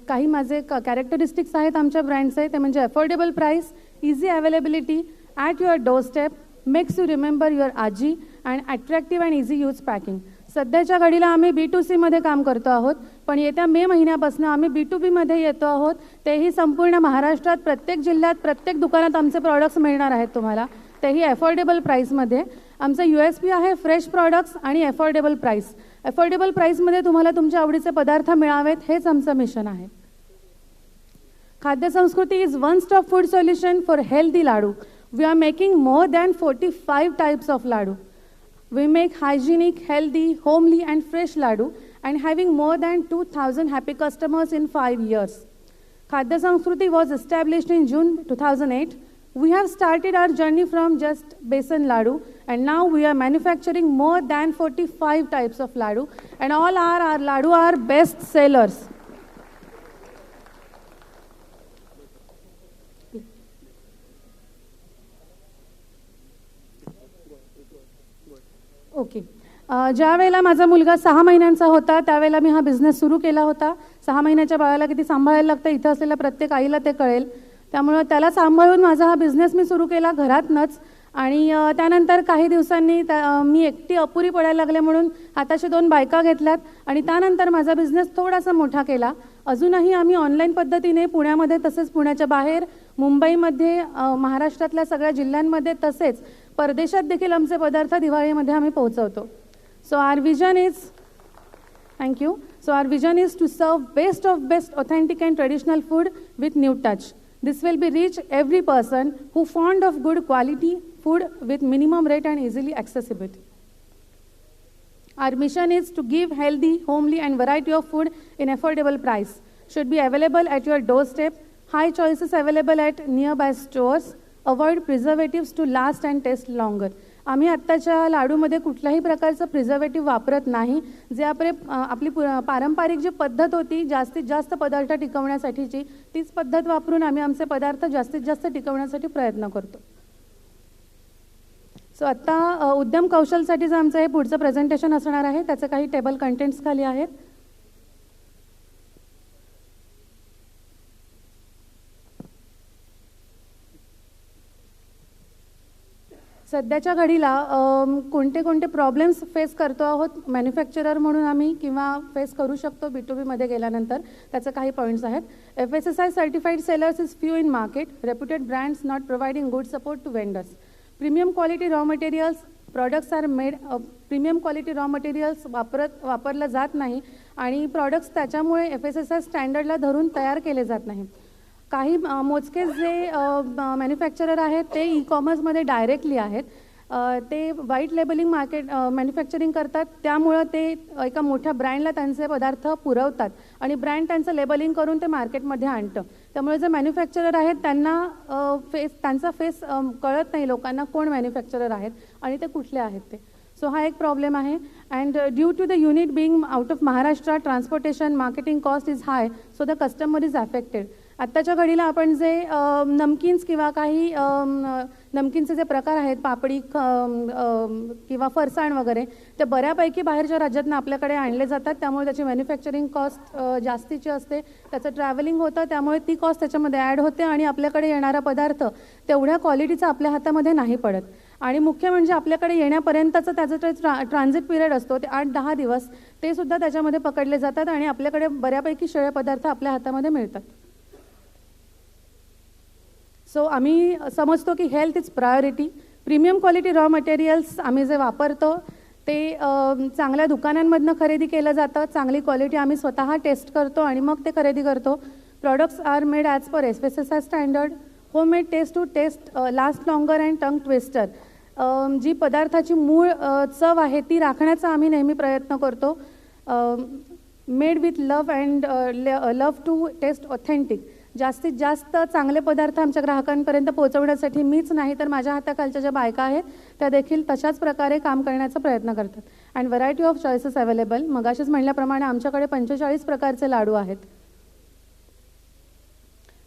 काही माझे कॅरेक्टरिस्टिक्स आहेत आमच्या ब्रँडचे, ते म्हणजे affordable price, easy availability, at your doorstep, makes you remember your आजी, and attractive and easy use packing. सध्याच्या घडीला आम्ही B2C मध्ये काम करतो आहोत, पण येत्या मे महिन्यापासून आम्ही B2B मध्ये येतो आहोत. तेही संपूर्ण महाराष्ट्रात प्रत्येक जिल्ह्यात प्रत्येक दुकानात आमचे प्रॉडक्ट्स मिळणार आहेत तुम्हाला, तेही अफोर्डेबल प्राईसमध्ये. आमचं USP आहे फ्रेश प्रॉडक्ट्स आणि अफोर्डेबल प्राईस. अफोर्डेबल प्राईसमध्ये तुम्हाला तुमच्या आवडीचे पदार्थ मिळावेत, हेच आमचं मिशन आहे. Khadya Sanskriti is one stop food solution for healthy laddoo. We are making more than 45 types of laddoo. We make hygienic, healthy, homely and fresh ladu and having more than 2,000 happy customers in 5 years. Khadya Samskruti was established in June 2008. We have started our journey from just besan ladu and now we are manufacturing more than 45 types of ladu and all our ladu are best sellers. Okay. ज्या वेळेला माझा मुलगा 6 महिन्यांचा होता त्यावेळेला मी हा business सुरू केला होता. 6 महिन्याच्या बाळाला किती सांभाळायला लागतं इथं असलेल्या प्रत्येक आईला ते कळेल. त्यामुळे त्याला सांभाळून माझा हा बिझनेस मी सुरू केला घरातनंच. आणि त्यानंतर काही दिवसांनी मी एकटी अपुरी पडायला लागले म्हणून हाताशी 2 बायका घेतल्यात आणि त्यानंतर माझा बिझनेस थोडासा मोठा केला. अजूनही आम्ही ऑनलाईन पद्धतीने पुण्यामध्ये तसेच पुण्याच्या बाहेर मुंबईमध्ये महाराष्ट्रातल्या सगळ्या जिल्ह्यांमध्ये तसेच परदेशात देखील आमचे पदार्थ दिवाळीमध्ये आम्ही पोहोचवतो. So our vision is thank you. So our vision is to serve best of best authentic and traditional food with new touch. This will be reach every person who fond of good quality food with minimum rate and easily accessibility. Our mission is to give healthy, homely and variety of food in affordable price. Should be available at your doorstep. High choices available at nearby stores. Avoid preservatives to last and taste longer. आम्ही आत्ताच्या लाडूमध्ये कुठल्याही प्रकारचं preservative वापरत नाही. जे आपली पारंपरिक जी पद्धत होती जास्तीत जास्त पदार्थ टिकवण्यासाठीची, तीच पद्धत वापरून आम्ही आमचे पदार्थ जास्तीत जास्त टिकवण्यासाठी प्रयत्न करतो. सो आत्ता उद्यम कौशलसाठीचं आमचं हे पुढचं प्रेझेंटेशन असणार आहे. त्याचे काही टेबल कंटेंट्स खाली आहेत. सध्याच्या घडीला कोणते कोणते प्रॉब्लेम्स फेस करतो आहोत मॅन्युफॅक्चरर म्हणून आम्ही किंवा फेस करू शकतो B2B मध्ये गेल्यानंतर, त्याचे काही पॉईंट्स आहेत. FSSAI certified sellers is few in market. Reputed brands not providing good support to vendors. Premium quality raw materials
products are made premium quality raw materials वापरलं जात नाही आणि प्रॉडक्ट्स त्याच्यामुळे FSSAI स्टँडर्डला धरून तयार केले जात नाही. काही मोजकेच जे मॅन्युफॅक्चरर आहेत ते ई-कॉमर्समध्ये डायरेक्टली आहेत. ते व्हाईट लेबलिंग मॅन्युफॅक्चरिंग करतात, त्यामुळं ते एका मोठ्या ब्रँडला त्यांचे पदार्थ पुरवतात आणि ब्रँड त्यांचं लेबलिंग करून ते मार्केटमध्ये आणतं. त्यामुळे जे मॅन्युफॅक्चरर आहेत त्यांचा फेस कळत नाही लोकांना कोण मॅन्युफॅक्चरर आहेत आणि ते कुठले आहेत ते. सो हा एक प्रॉब्लेम आहे. And due to the unit being out of Maharashtra, transportation marketing cost is high, so the customer is affected. आत्ताच्या घडीला आपण जे नमकीन्स किंवा काही नमकीनचे जे प्रकार आहेत, पापडी किंवा फरसाण वगैरे, ते बऱ्यापैकी बाहेरच्या राज्यातून आपल्याकडे आणले जातात. त्यामुळे त्याची मॅन्युफॅक्चरिंग कॉस्ट जास्तीची असते, त्याचं ट्रॅव्हलिंग होतं, त्यामुळे ती कॉस्ट त्याच्यामध्ये ॲड होते आणि आपल्याकडे येणारा पदार्थ तेवढ्या क्वालिटीचा आपल्या हातामध्ये नाही पडत. आणि मुख्य म्हणजे आपल्याकडे येण्यापर्यंतचं त्याचं जे ट्रान्झिट पिरियड असतो ते 8-10 दिवस, ते सुद्धा त्याच्यामध्ये पकडले जातात आणि आपल्याकडे बऱ्यापैकी शेळे पदार्थ आपल्या हातामध्ये मिळतात. सो आम्ही समजतो की health is priority. Premium quality raw materials आम्ही जे वापरतो ते चांगल्या दुकानांमधनं खरेदी केलं जातं. चांगली क्वालिटी आम्ही स्वतः टेस्ट करतो आणि मग ते खरेदी करतो. Products are made as per FSSAI standard. Homemade taste to taste last longer and tongue twister. जी पदार्थाची मूळ चव आहे ती राखण्याचा आम्ही नेहमी प्रयत्न करतो. Made with love and love to taste authentic. जास्तीत जास्त चांगले पदार्थ आमच्या ग्राहकांपर्यंत पोहोचवण्यासाठी मीच नाही तर माझ्या हाताखालच्या ज्या बायका आहेत त्या देखील तशाच प्रकारे काम करण्याचा प्रयत्न करतात. And variety of choices available. मगाशीच म्हणल्याप्रमाणे आमच्याकडे 45 प्रकारचे लाडू आहेत.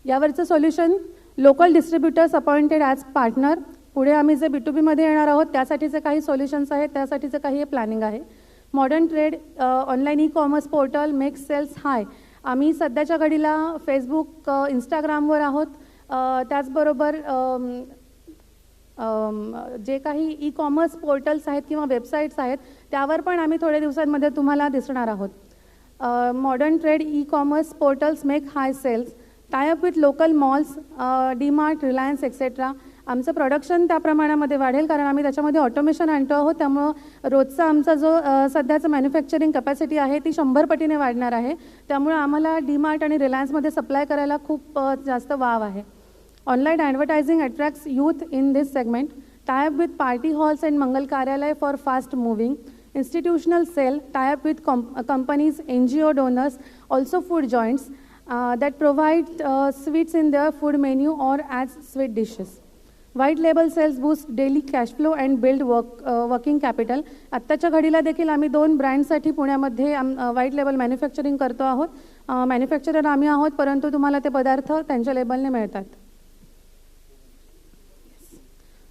यावरचं solution local distributors appointed as partner. पुढे आम्ही जे B2B येणार आहोत त्यासाठीचे काही सोल्युशन्स आहेत, त्यासाठीचं काही प्लॅनिंग आहे. Modern trade, online e-commerce portal makes sales high. आम्ही सध्याच्या घडीला फेसबुक, इंस्टाग्रामवर आहोत. त्याचबरोबर जे काही ई-कॉमर्स पोर्टल्स आहेत किंवा वेबसाईट्स आहेत त्यावर पण आम्ही थोड्या दिवसांमध्ये तुम्हाला दिसणार आहोत. Modern trade ecommerce portals make high sales. Tie up with local malls, DMart, Reliance etcetera. आमचं प्रोडक्शन त्या प्रमाणामध्ये वाढेल कारण आम्ही त्याच्यामध्ये ऑटोमेशन आणतो आहोत. त्यामुळं रोजचा आमचा जो सध्याचं मॅन्युफॅक्चरिंग कॅपॅसिटी आहे ती 100 पटीने वाढणार आहे. त्यामुळे आम्हाला डीमार्ट आणि रिलायन्समध्ये सप्लाय करायला खूप जास्त वाव आहे. Online advertising attracts youth in this segment. Tie-up with party halls and मंगल कार्यालय for fast moving. Institutional sale, tie-up with companies, NGO donors, also food joints that provide sweets in their food menu or as sweet dishes. White label sales boost daily cash flow and build working capital. आत्ताच्या घडीला देखील आम्ही 2 ब्रँडसाठी पुण्यामध्ये white label manufacturing करतो आहोत. Manufacturer आम्ही आहोत, परंतु तुम्हाला ते पदार्थ त्यांच्या लेबलने मिळतात.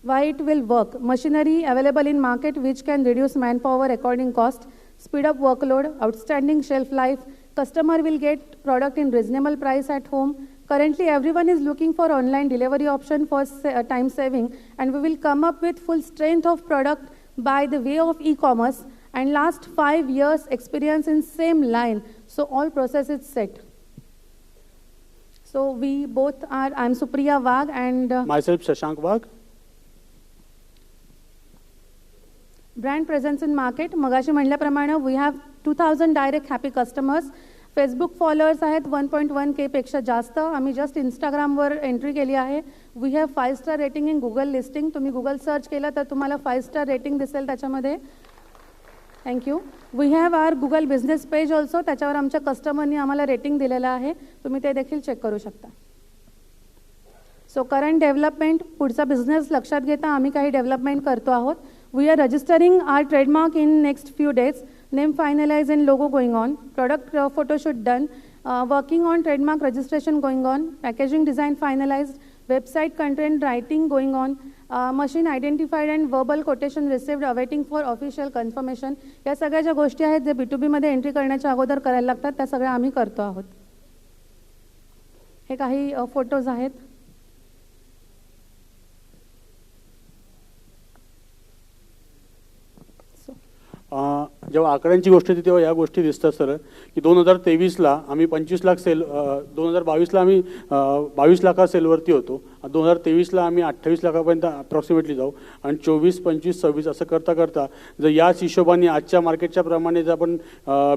White will work. Machinery available in market which can reduce manpower according cost, speed up workload, outstanding shelf life. Customer will get product in reasonable price at home. Currently, everyone is looking for online delivery option for time saving, and we will come up with full strength of product by the way of e-commerce and last 5 years experience in same line. So all process is set. So we both are, I'm Supriya Wagh and
myself Shashank Wagh.
Brand presence in market. मगाशी म्हणल्याप्रमाणे we have 2000 direct happy customers. Facebook followers आहेत 1.1K पेक्षा जास्त. आम्ही just इंस्टाग्रामवर entry केली आहे. We have 5 star rating in Google listing. तुम्ही Google search केलं तर तुम्हाला 5 स्टार रेटिंग दिसेल त्याच्यामध्ये. Thank you. We have our Google business page also. त्याच्यावर आमच्या कस्टमरनी आम्हाला रेटिंग दिलेलं आहे, तुम्ही ते देखील चेक करू शकता. सो करंट डेव्हलपमेंट, पुढचा बिझनेस लक्षात घेता आम्ही काही डेव्हलपमेंट करतो आहोत. We are registering our trademark in next few days. Name finalized and logo going on. Product photo shoot done. Working on trademark registration going on. Packaging design finalized. Website content writing going on. Machine identified and verbal quotation received awaiting for official confirmation. या सगळ्या ज्या गोष्टी आहेत जे B2B मध्ये entry करण्याच्या अगोदर करायला लागतात त्या सगळ्या आम्ही करतो आहोत. हे काही फोटोज आहेत.
जेव्हा आकड्यांची गोष्ट येते तेव्हा या गोष्टी दिसतात सर, की 2023ला आम्ही 25 लाख सेल, 2022ला आम्ही 22 लाखा सेलवरती होतो, 2023ला आम्ही 28 लाखापर्यंत अप्रॉक्सिमेटली जाऊ, आणि 24, 25, 26 असं करता करता जर याच हिशोबाने आजच्या मार्केटच्या प्रमाणे जर आपण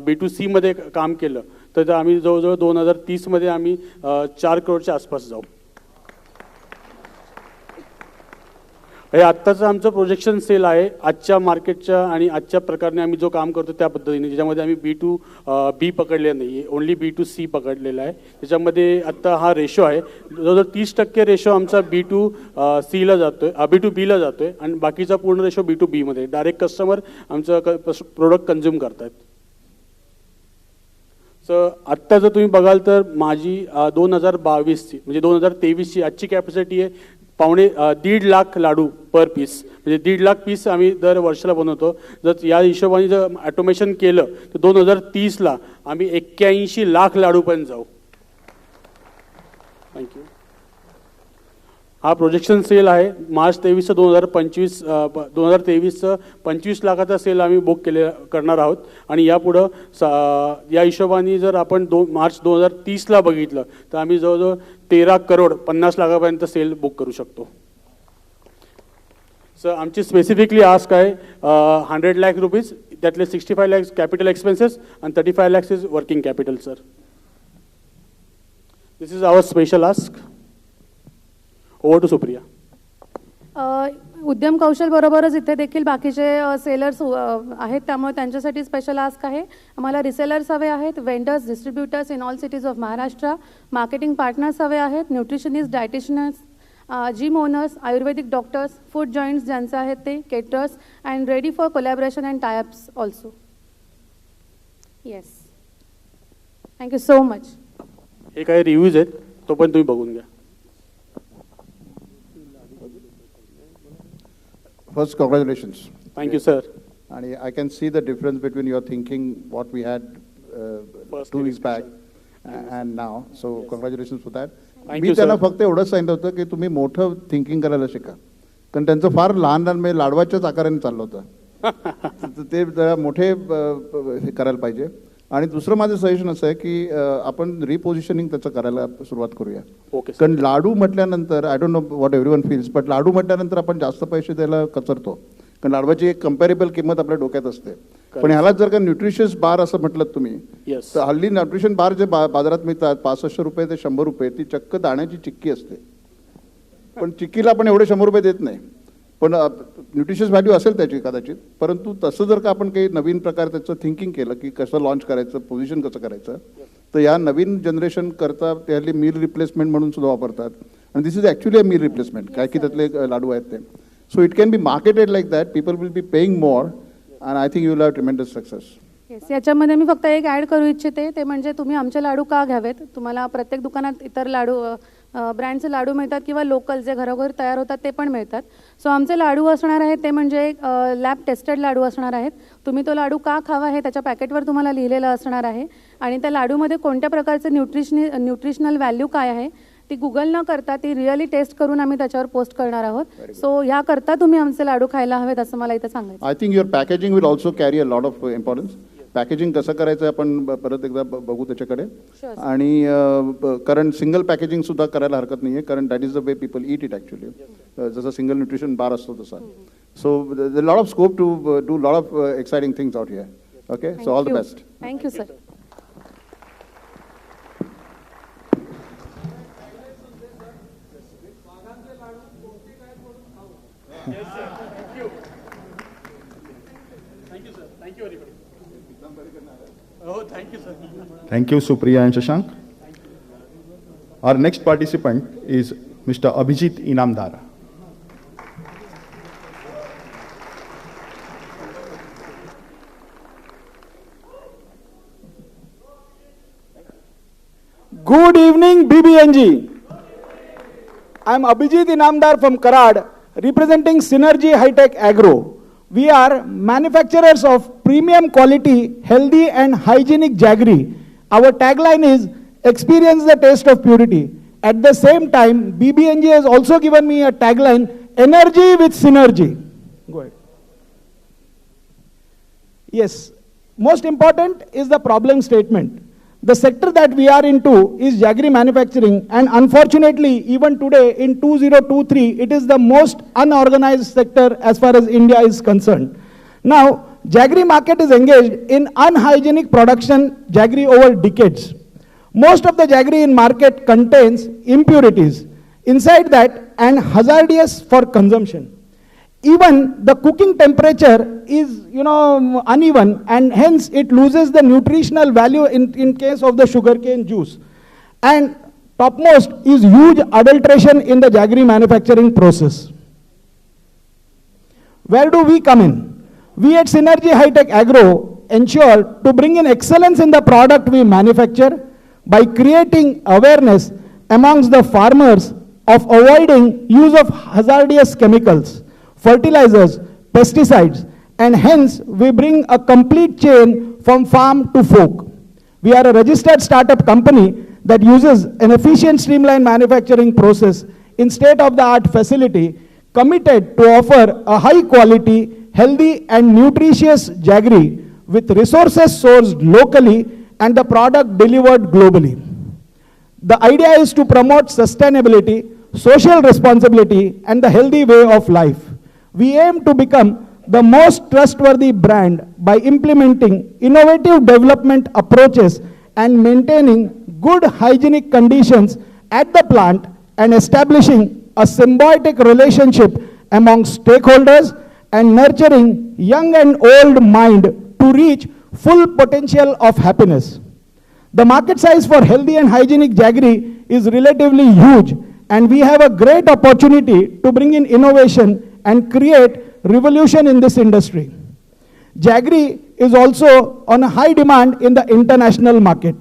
B2C मध्ये काम केलं तर आम्ही जवळजवळ 2030मध्ये आम्ही 4 करोडच्या आसपास जाऊ. हे आत्ताचं आमचं प्रोजेक्शन सेल आहे आजच्या मार्केटच्या आणि आजच्या प्रकारे आम्ही जो काम करतो त्या पद्धतीने, ज्याच्यामध्ये आम्ही B2B पकडलेलं नाही आहे, ओन्ली B2C पकडलेला आहे. त्याच्यामध्ये आत्ता हा रेशो आहे, जवळजवळ 30% रेशो आमचा B2Cला जातोय, B2Bला जातोय, आणि बाकीचा पूर्ण रेशो B2B मध्ये डायरेक्ट कस्टमर आमचं प्रोडक्ट कंझ्युम करतायत. सर आत्ता जर तुम्ही बघाल तर माझी 2022ची म्हणजे 2023ची आजची कॅपॅसिटी आहे 1.5 लाख लाडू पर पीस, म्हणजे 1.5 लाख पीस आम्ही दर वर्षाला बनवतो. जर या हिशोबाने जर ऑटोमेशन केलं तर 2030ला आम्ही 81 लाख लाडूपर्यंत जाऊ. थँक्यू. हा प्रोजेक्शन सेल आहे मार्च 23 2023चं 25 लाखाचा सेल आम्ही बुक करणार आहोत, आणि यापुढं या हिशोबाने जर आपण मार्च 2030ला बघितलं तर आम्ही जवळजवळ 13 करोड 50 लाखापर्यंत सेल बुक करू शकतो. सर आमची स्पेसिफिकली आस्क आहे 100 लाख रुपीज, त्यातले 65 lakhs कॅपिटल एक्सपेन्सेस आणि 35 lakhs is working capital. Sir this is our special ask. Over to Supriya.
उद्यम कौशल बरोबरच इथे देखील बाकीचे सेलर्स आहेत, त्यामुळे त्यांच्यासाठी स्पेशल आस्क आहे. आम्हाला रिसेलर्स हवे आहेत, vendors, distributors in all cities of Maharashtra, marketing partners हवे आहेत, nutritionist, dieticians, gym owners, ayurvedic doctors, food joints ज्यांचे आहेत ते, caterers, and ready for collaboration and tie-ups also. Yes, thank you so much.
हे काही रिव्ह्यूज आहेत तो पण तुम्ही बघून घ्या.
First, congratulations.
Thank you, sir.
And I can see the difference between your thinking, what we had 2 weeks back, and now. So, congratulations for that. मी त्यांना फक्त एवढंच सांगितलं होतं की तुम्ही मोठं थिंकिंग करायला शिका, कारण त्यांचं फार लहान लहान म्हणजे लाडवाच्याच आकाराने चाललं होतं. ते जरा मोठे करायला पाहिजे. आणि दुसरं माझं सजेशन असं आहे की आपण रिपोजिशनिंग त्याचं करायला सुरुवात करूया. कारण लाडू म्हटल्यानंतर I don't know what everyone feels, but laddu म्हटल्यानंतर आपण जास्त पैसे द्यायला कचरतो, कारण लाडवाची एक कंपॅरेबल किंमत आपल्या डोक्यात असते. पण ह्याला जर का न्यूट्रिशियस बार असं म्हटलं तुम्ही, तर हल्ली न्यूट्रिशन बार जे बाजारात मिळतात 6500 रुपये ते 100 रुपये, ती चक्क दाण्याची चिक्की असते. पण चिक्कीला आपण एवढे 100 रुपये देत नाही, पण न्यूट्रिशियस व्हॅल्यू असेल त्याची कदाचित. परंतु तसं जर का आपण काही नवीन प्रकार त्याचं थिंकिंग केलं की कसं लॉन्च करायचं, पोझिशन कसं करायचं, तर या नवीन जनरेशन करता ते हल्ली मील रिप्लेसमेंट म्हणून सुद्धा वापरतात. आणि this is actually a meal replacement, काय की त्यातले लाडू आहेत ते. So it can be marketed like that, people will be paying more, and I think you will have tremendous success.
Yes, याच्यामध्ये मी फक्त एक ॲड करू इच्छिते, ते म्हणजे तुम्ही आमचे लाडू का घ्यावेत. तुम्हाला प्रत्येक दुकानात इतर लाडू ब्रँडचे लाडू मिळतात किंवा लोकल जे घरोघर तयार होतात ते पण मिळतात. सो आमचे लाडू असणार आहेत ते म्हणजे लॅब टेस्टेड लाडू असणार आहेत. तुम्ही तो लाडू का खावा हे त्याच्या पॅकेटवर तुम्हाला लिहिलेलं असणार आहे, आणि त्या लाडूमध्ये कोणत्या प्रकारचे न्यूट्रिशनल व्हॅल्यू काय आहे ती गुगल न करता ती रिअली टेस्ट करून आम्ही त्याच्यावर पोस्ट करणार आहोत. सो ह्याकरता तुम्ही आमचे लाडू खायला हवेत असं मला इथं सांगायचं.
I think your packaging will also carry a lot of importance. Packaging कसं करायचं आपण परत एकदा बघू त्याच्याकडे. आणि कारण सिंगल पॅकेजिंग सुद्धा करायला हरकत नाही आहे, कारण that is the way people eat it actually, जसं सिंगल न्यूट्रिशन बार असतो तसा. So there lot of scope to do lot of exciting things out here. Okay, so all the best.
Thank you sir.
Thank you, Supriya and Shashank. Our next participant is Mr. Abhijit Inamdar.
Good evening, BBNG. I am Abhijit Inamdar from Karad, representing Synergy High-Tech Agro. We are manufacturers of premium quality, healthy and hygienic jaggery. Our tagline is experience the taste of purity. At the same time, BBNG has also given me a tagline, energy with synergy. Go ahead. Yes, most important is the problem statement. The sector that we are into is jaggery manufacturing, and unfortunately, even today in 2023, it is the most unorganized sector as far as India is concerned. Now, jaggery market is engaged in unhygienic production jaggery over decades. Most of the jaggery in market contains impurities inside that and hazardous for consumption. Even the cooking temperature is, uneven, and hence it loses the nutritional value in case of the sugarcane juice. And topmost is huge adulteration in the jaggery manufacturing process. Where do we come in? We at Synergy High-Tech Agro ensure to bring in excellence in the product we manufacture by creating awareness amongst the farmers of avoiding use of hazardous chemicals, fertilizers, pesticides, and hence we bring a complete chain from farm to fork. We are a registered startup company that uses an efficient streamlined manufacturing process in state-of-the-art facility, committed to offer a high quality, healthy and nutritious jaggery with resources sourced locally and the product delivered globally. The idea is to promote sustainability, social responsibility, and the healthy way of life. We aim to become the most trustworthy brand by implementing innovative development approaches and maintaining good hygienic conditions at the plant and establishing a symbiotic relationship among stakeholders and nurturing young and old mind to reach full potential of happiness. The market size for healthy and hygienic jaggery is relatively huge, and we have a great opportunity to bring in innovation and create revolution in this industry. Jaggery is also on a high demand in the international market.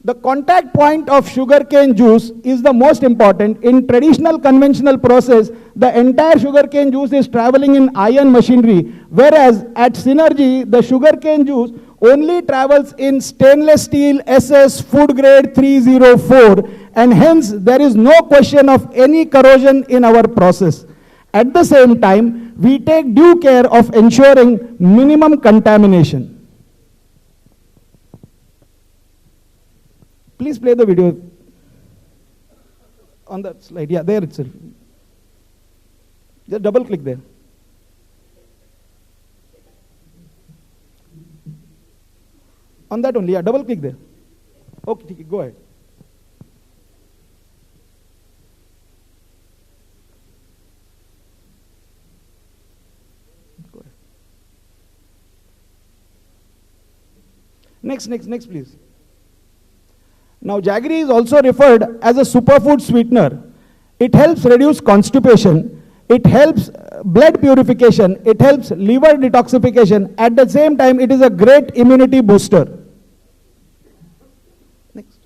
The contact point of sugarcane juice is the most important. In traditional conventional process, the entire sugarcane juice is traveling in iron machinery, whereas at Synergy, the sugarcane juice only travels in stainless steel SS food grade 304, and hence there is no question of any corrosion in our process. At the same time, we take due care of ensuring minimum contamination. Please play the video on that slide. Yeah, there itself. Just double click there. On that only, yeah, double click there. Okay, go ahead. Go ahead. Next, please. Now, jaggery is also referred as a superfood sweetener. It helps reduce constipation, it helps blood purification, it helps liver detoxification. At the same time, it is a great immunity booster. Next.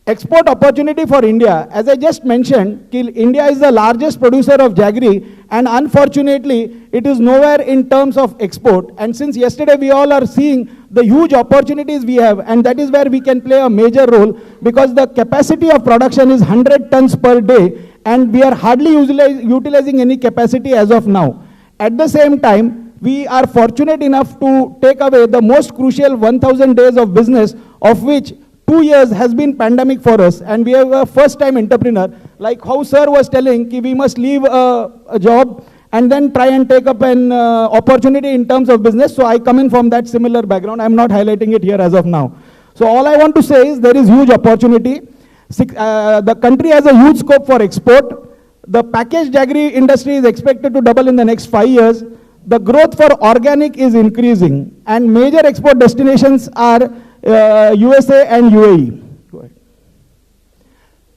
Export opportunity for India. As I just mentioned, India is the largest producer of jaggery, and unfortunately, it is nowhere in terms of export. And since yesterday we all are seeing the huge opportunities we have, and that is where we can play a major role, because the capacity of production is 100 tons per day, and we are hardly utilizing any capacity as of now. At the same time, we are fortunate enough to take away the most crucial 1,000 days of business, of which 2 years has been pandemic for us, and we have a first-time entrepreneur. Like how sir was telling, we must leave a job and then try and take up an opportunity in terms of business. So I come in from that similar background. I'm not highlighting it here as of now. So all I want to say is there is huge opportunity. The country has a huge scope for export. The packaged jaggery industry is expected to double in the next 5 years. The growth for organic is increasing, and major export destinations are USA and UAE. Go ahead.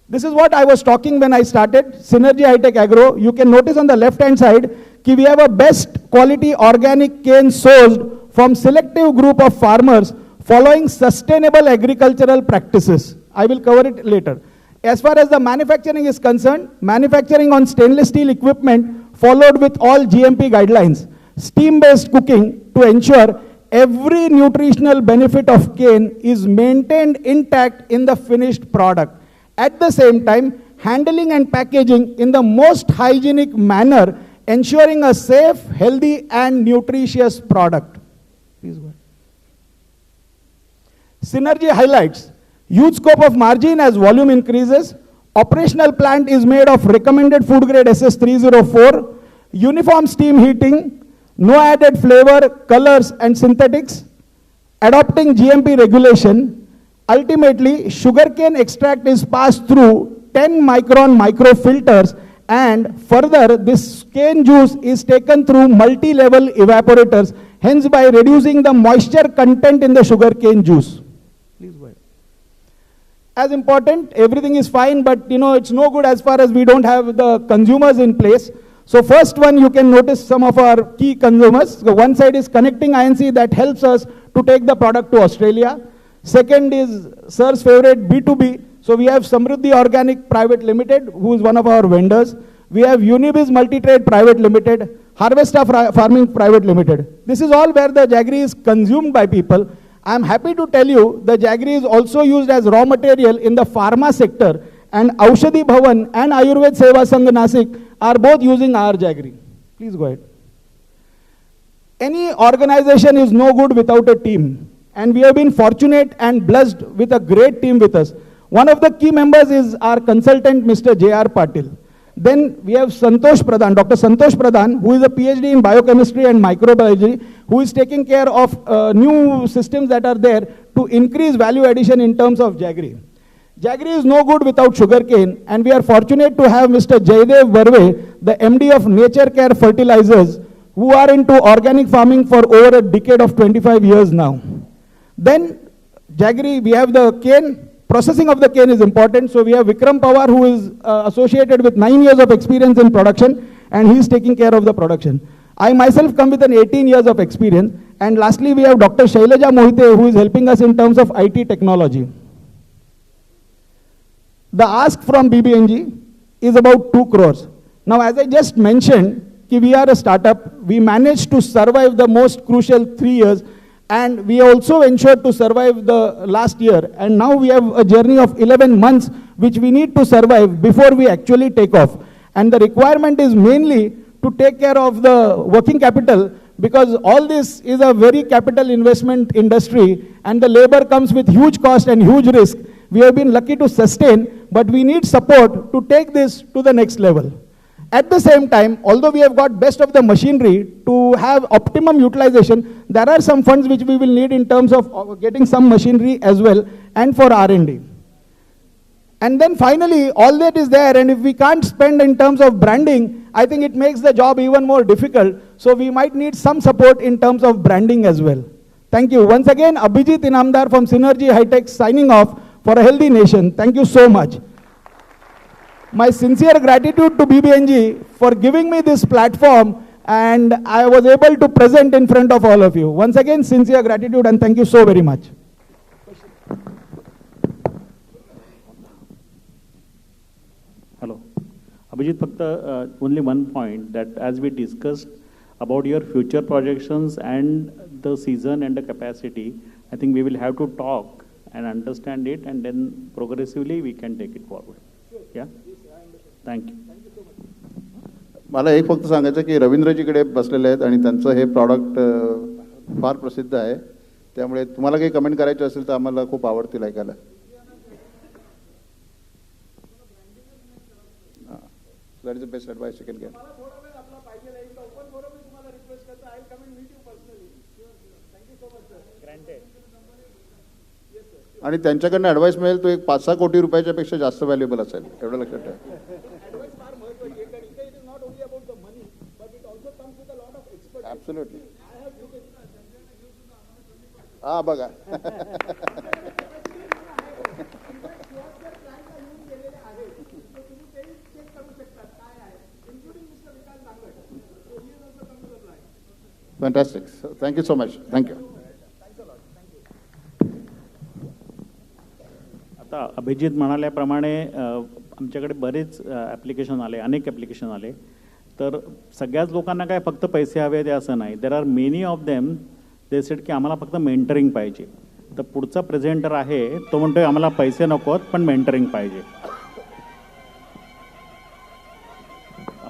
This is what I was talking when I started Synergy High-Tech Agro. You can notice on the left-hand side, we have a best quality organic cane sourced from selective group of farmers following sustainable agricultural practices. I will cover it later. As far as the manufacturing is concerned, manufacturing on stainless steel equipment followed with all GMP guidelines. Steam-based cooking to ensure every nutritional benefit of cane is maintained intact in the finished product. At the same time, handling and packaging in the most hygienic manner ensuring a safe, healthy and nutritious product. Please go ahead. Synergy highlights huge scope of margin as volume increases. Operational plant is made of recommended food grade SS304, uniform steam heating, no added flavor, colors and synthetics, adopting GMP regulation. Ultimately, sugarcane extract is passed through 10 micron microfilters, and further this cane juice is taken through multi-level evaporators, hence by reducing the moisture content in the sugarcane juice. Please go ahead. As important, everything is fine, but it's no good as far as we don't have the consumers in place. So first one, you can notice some of our key consumers. So one side is connecting INC that helps us to take the product to Australia. Second is Sir's favorite B2B. So we have Samruddhi Organic Private Limited, who is one of our vendors. We have Unibiz Multitrade Private Limited, Harvesta Farming Private Limited. This is all where the jaggery is consumed by people. I am happy to tell you the jaggery is also used as raw material in the pharma sector, and Aushadhi Bhavan and Ayurved Seva Sangh Nasik are both using our jaggery. Please go ahead. Any organization is no good without a team, and we have been fortunate and blessed with a great team with us. One of the key members is our consultant, Mr. J.R. Patil. Then we have Santosh Pradhan, Dr. Santosh Pradhan, who is a PhD in biochemistry and microbiology, who is taking care of new systems that are there to increase value addition in terms of jaggery. Jaggery is no good without sugarcane, and we are fortunate to have Mr. Jaydev Barve, the MD of Nature Care Fertilizers, who are into organic farming for over a decade of 25 years now. Then jaggery, we have the cane. Processing of the cane is important, so we have Vikram Pawar, who is associated with 9 years of experience in production, and he is taking care of the production. I myself come with an 18 years of experience, and lastly we have Dr. Shailaja Mohite, who is helping us in terms of IT technology. The ask from BBNG is about 2 crores. Now, as I just mentioned, we are a startup. We managed to survive the most crucial 3 years, and we also ensured to survive the last year, and now we have a journey of 11 months which we need to survive before we actually take off. And the requirement is mainly to take care of the working capital, because all this is a very capital investment industry, and the labor comes with huge cost and huge risk. We have been lucky to sustain, but we need support to take this to the next level. At the same time, although we have got best of the machinery to have optimum utilization, there are some funds which we will need in terms of getting some machinery as well, and for R&D. And then finally, all that is there, and if we can't spend in terms of branding, I think it makes the job even more difficult. So we might need some support in terms of branding as well. Thank you. Once again, Abhijit Inamdar from Synergy High-Tech signing off for a healthy nation. Thank you so much. My sincere gratitude to BBNG for giving me this platform, and I was able to present in front of all of you. Once again, sincere gratitude, and thank you so very much.
Hello. Abhijit, only one point, that as we discussed about your future projections and the season and the capacity, I think we will have to talk and understand it, and then progressively we can take it forward. Yeah? Thank you.
मला एक फक्त सांगायचं की रवींद्रजीकडे बसलेले आहेत, आणि त्यांचं हे product फार प्रसिद्ध आहे, त्यामुळे तुम्हाला काही कमेंट करायचे असेल तर आम्हाला खूप आवडतील ऐकायला. That is the best advice you can get. आणि त्यांच्याकडनं ॲडवाइस मिळेल तो एक 5-6 कोटी रुपयाच्या पेक्षा जास्त व्हॅल्युएबल असेल, एवढं लक्षात ठेवा. Absolutely. हा बघा. Fantastic. So, thank you so much. Thank you.
आता अभिजित म्हणाल्याप्रमाणे आमच्याकडे बरेच ॲप्लिकेशन आले, अनेक ॲप्लिकेशन आले. तर सगळ्याच लोकांना काय फक्त पैसे हवे ते असं नाही. There are many of them they said की आम्हाला फक्त मेंटरिंग पाहिजे. तर पुढचा प्रेझेंटर आहे तो म्हणतोय आम्हाला पैसे नकोत पण मेंटरिंग पाहिजे.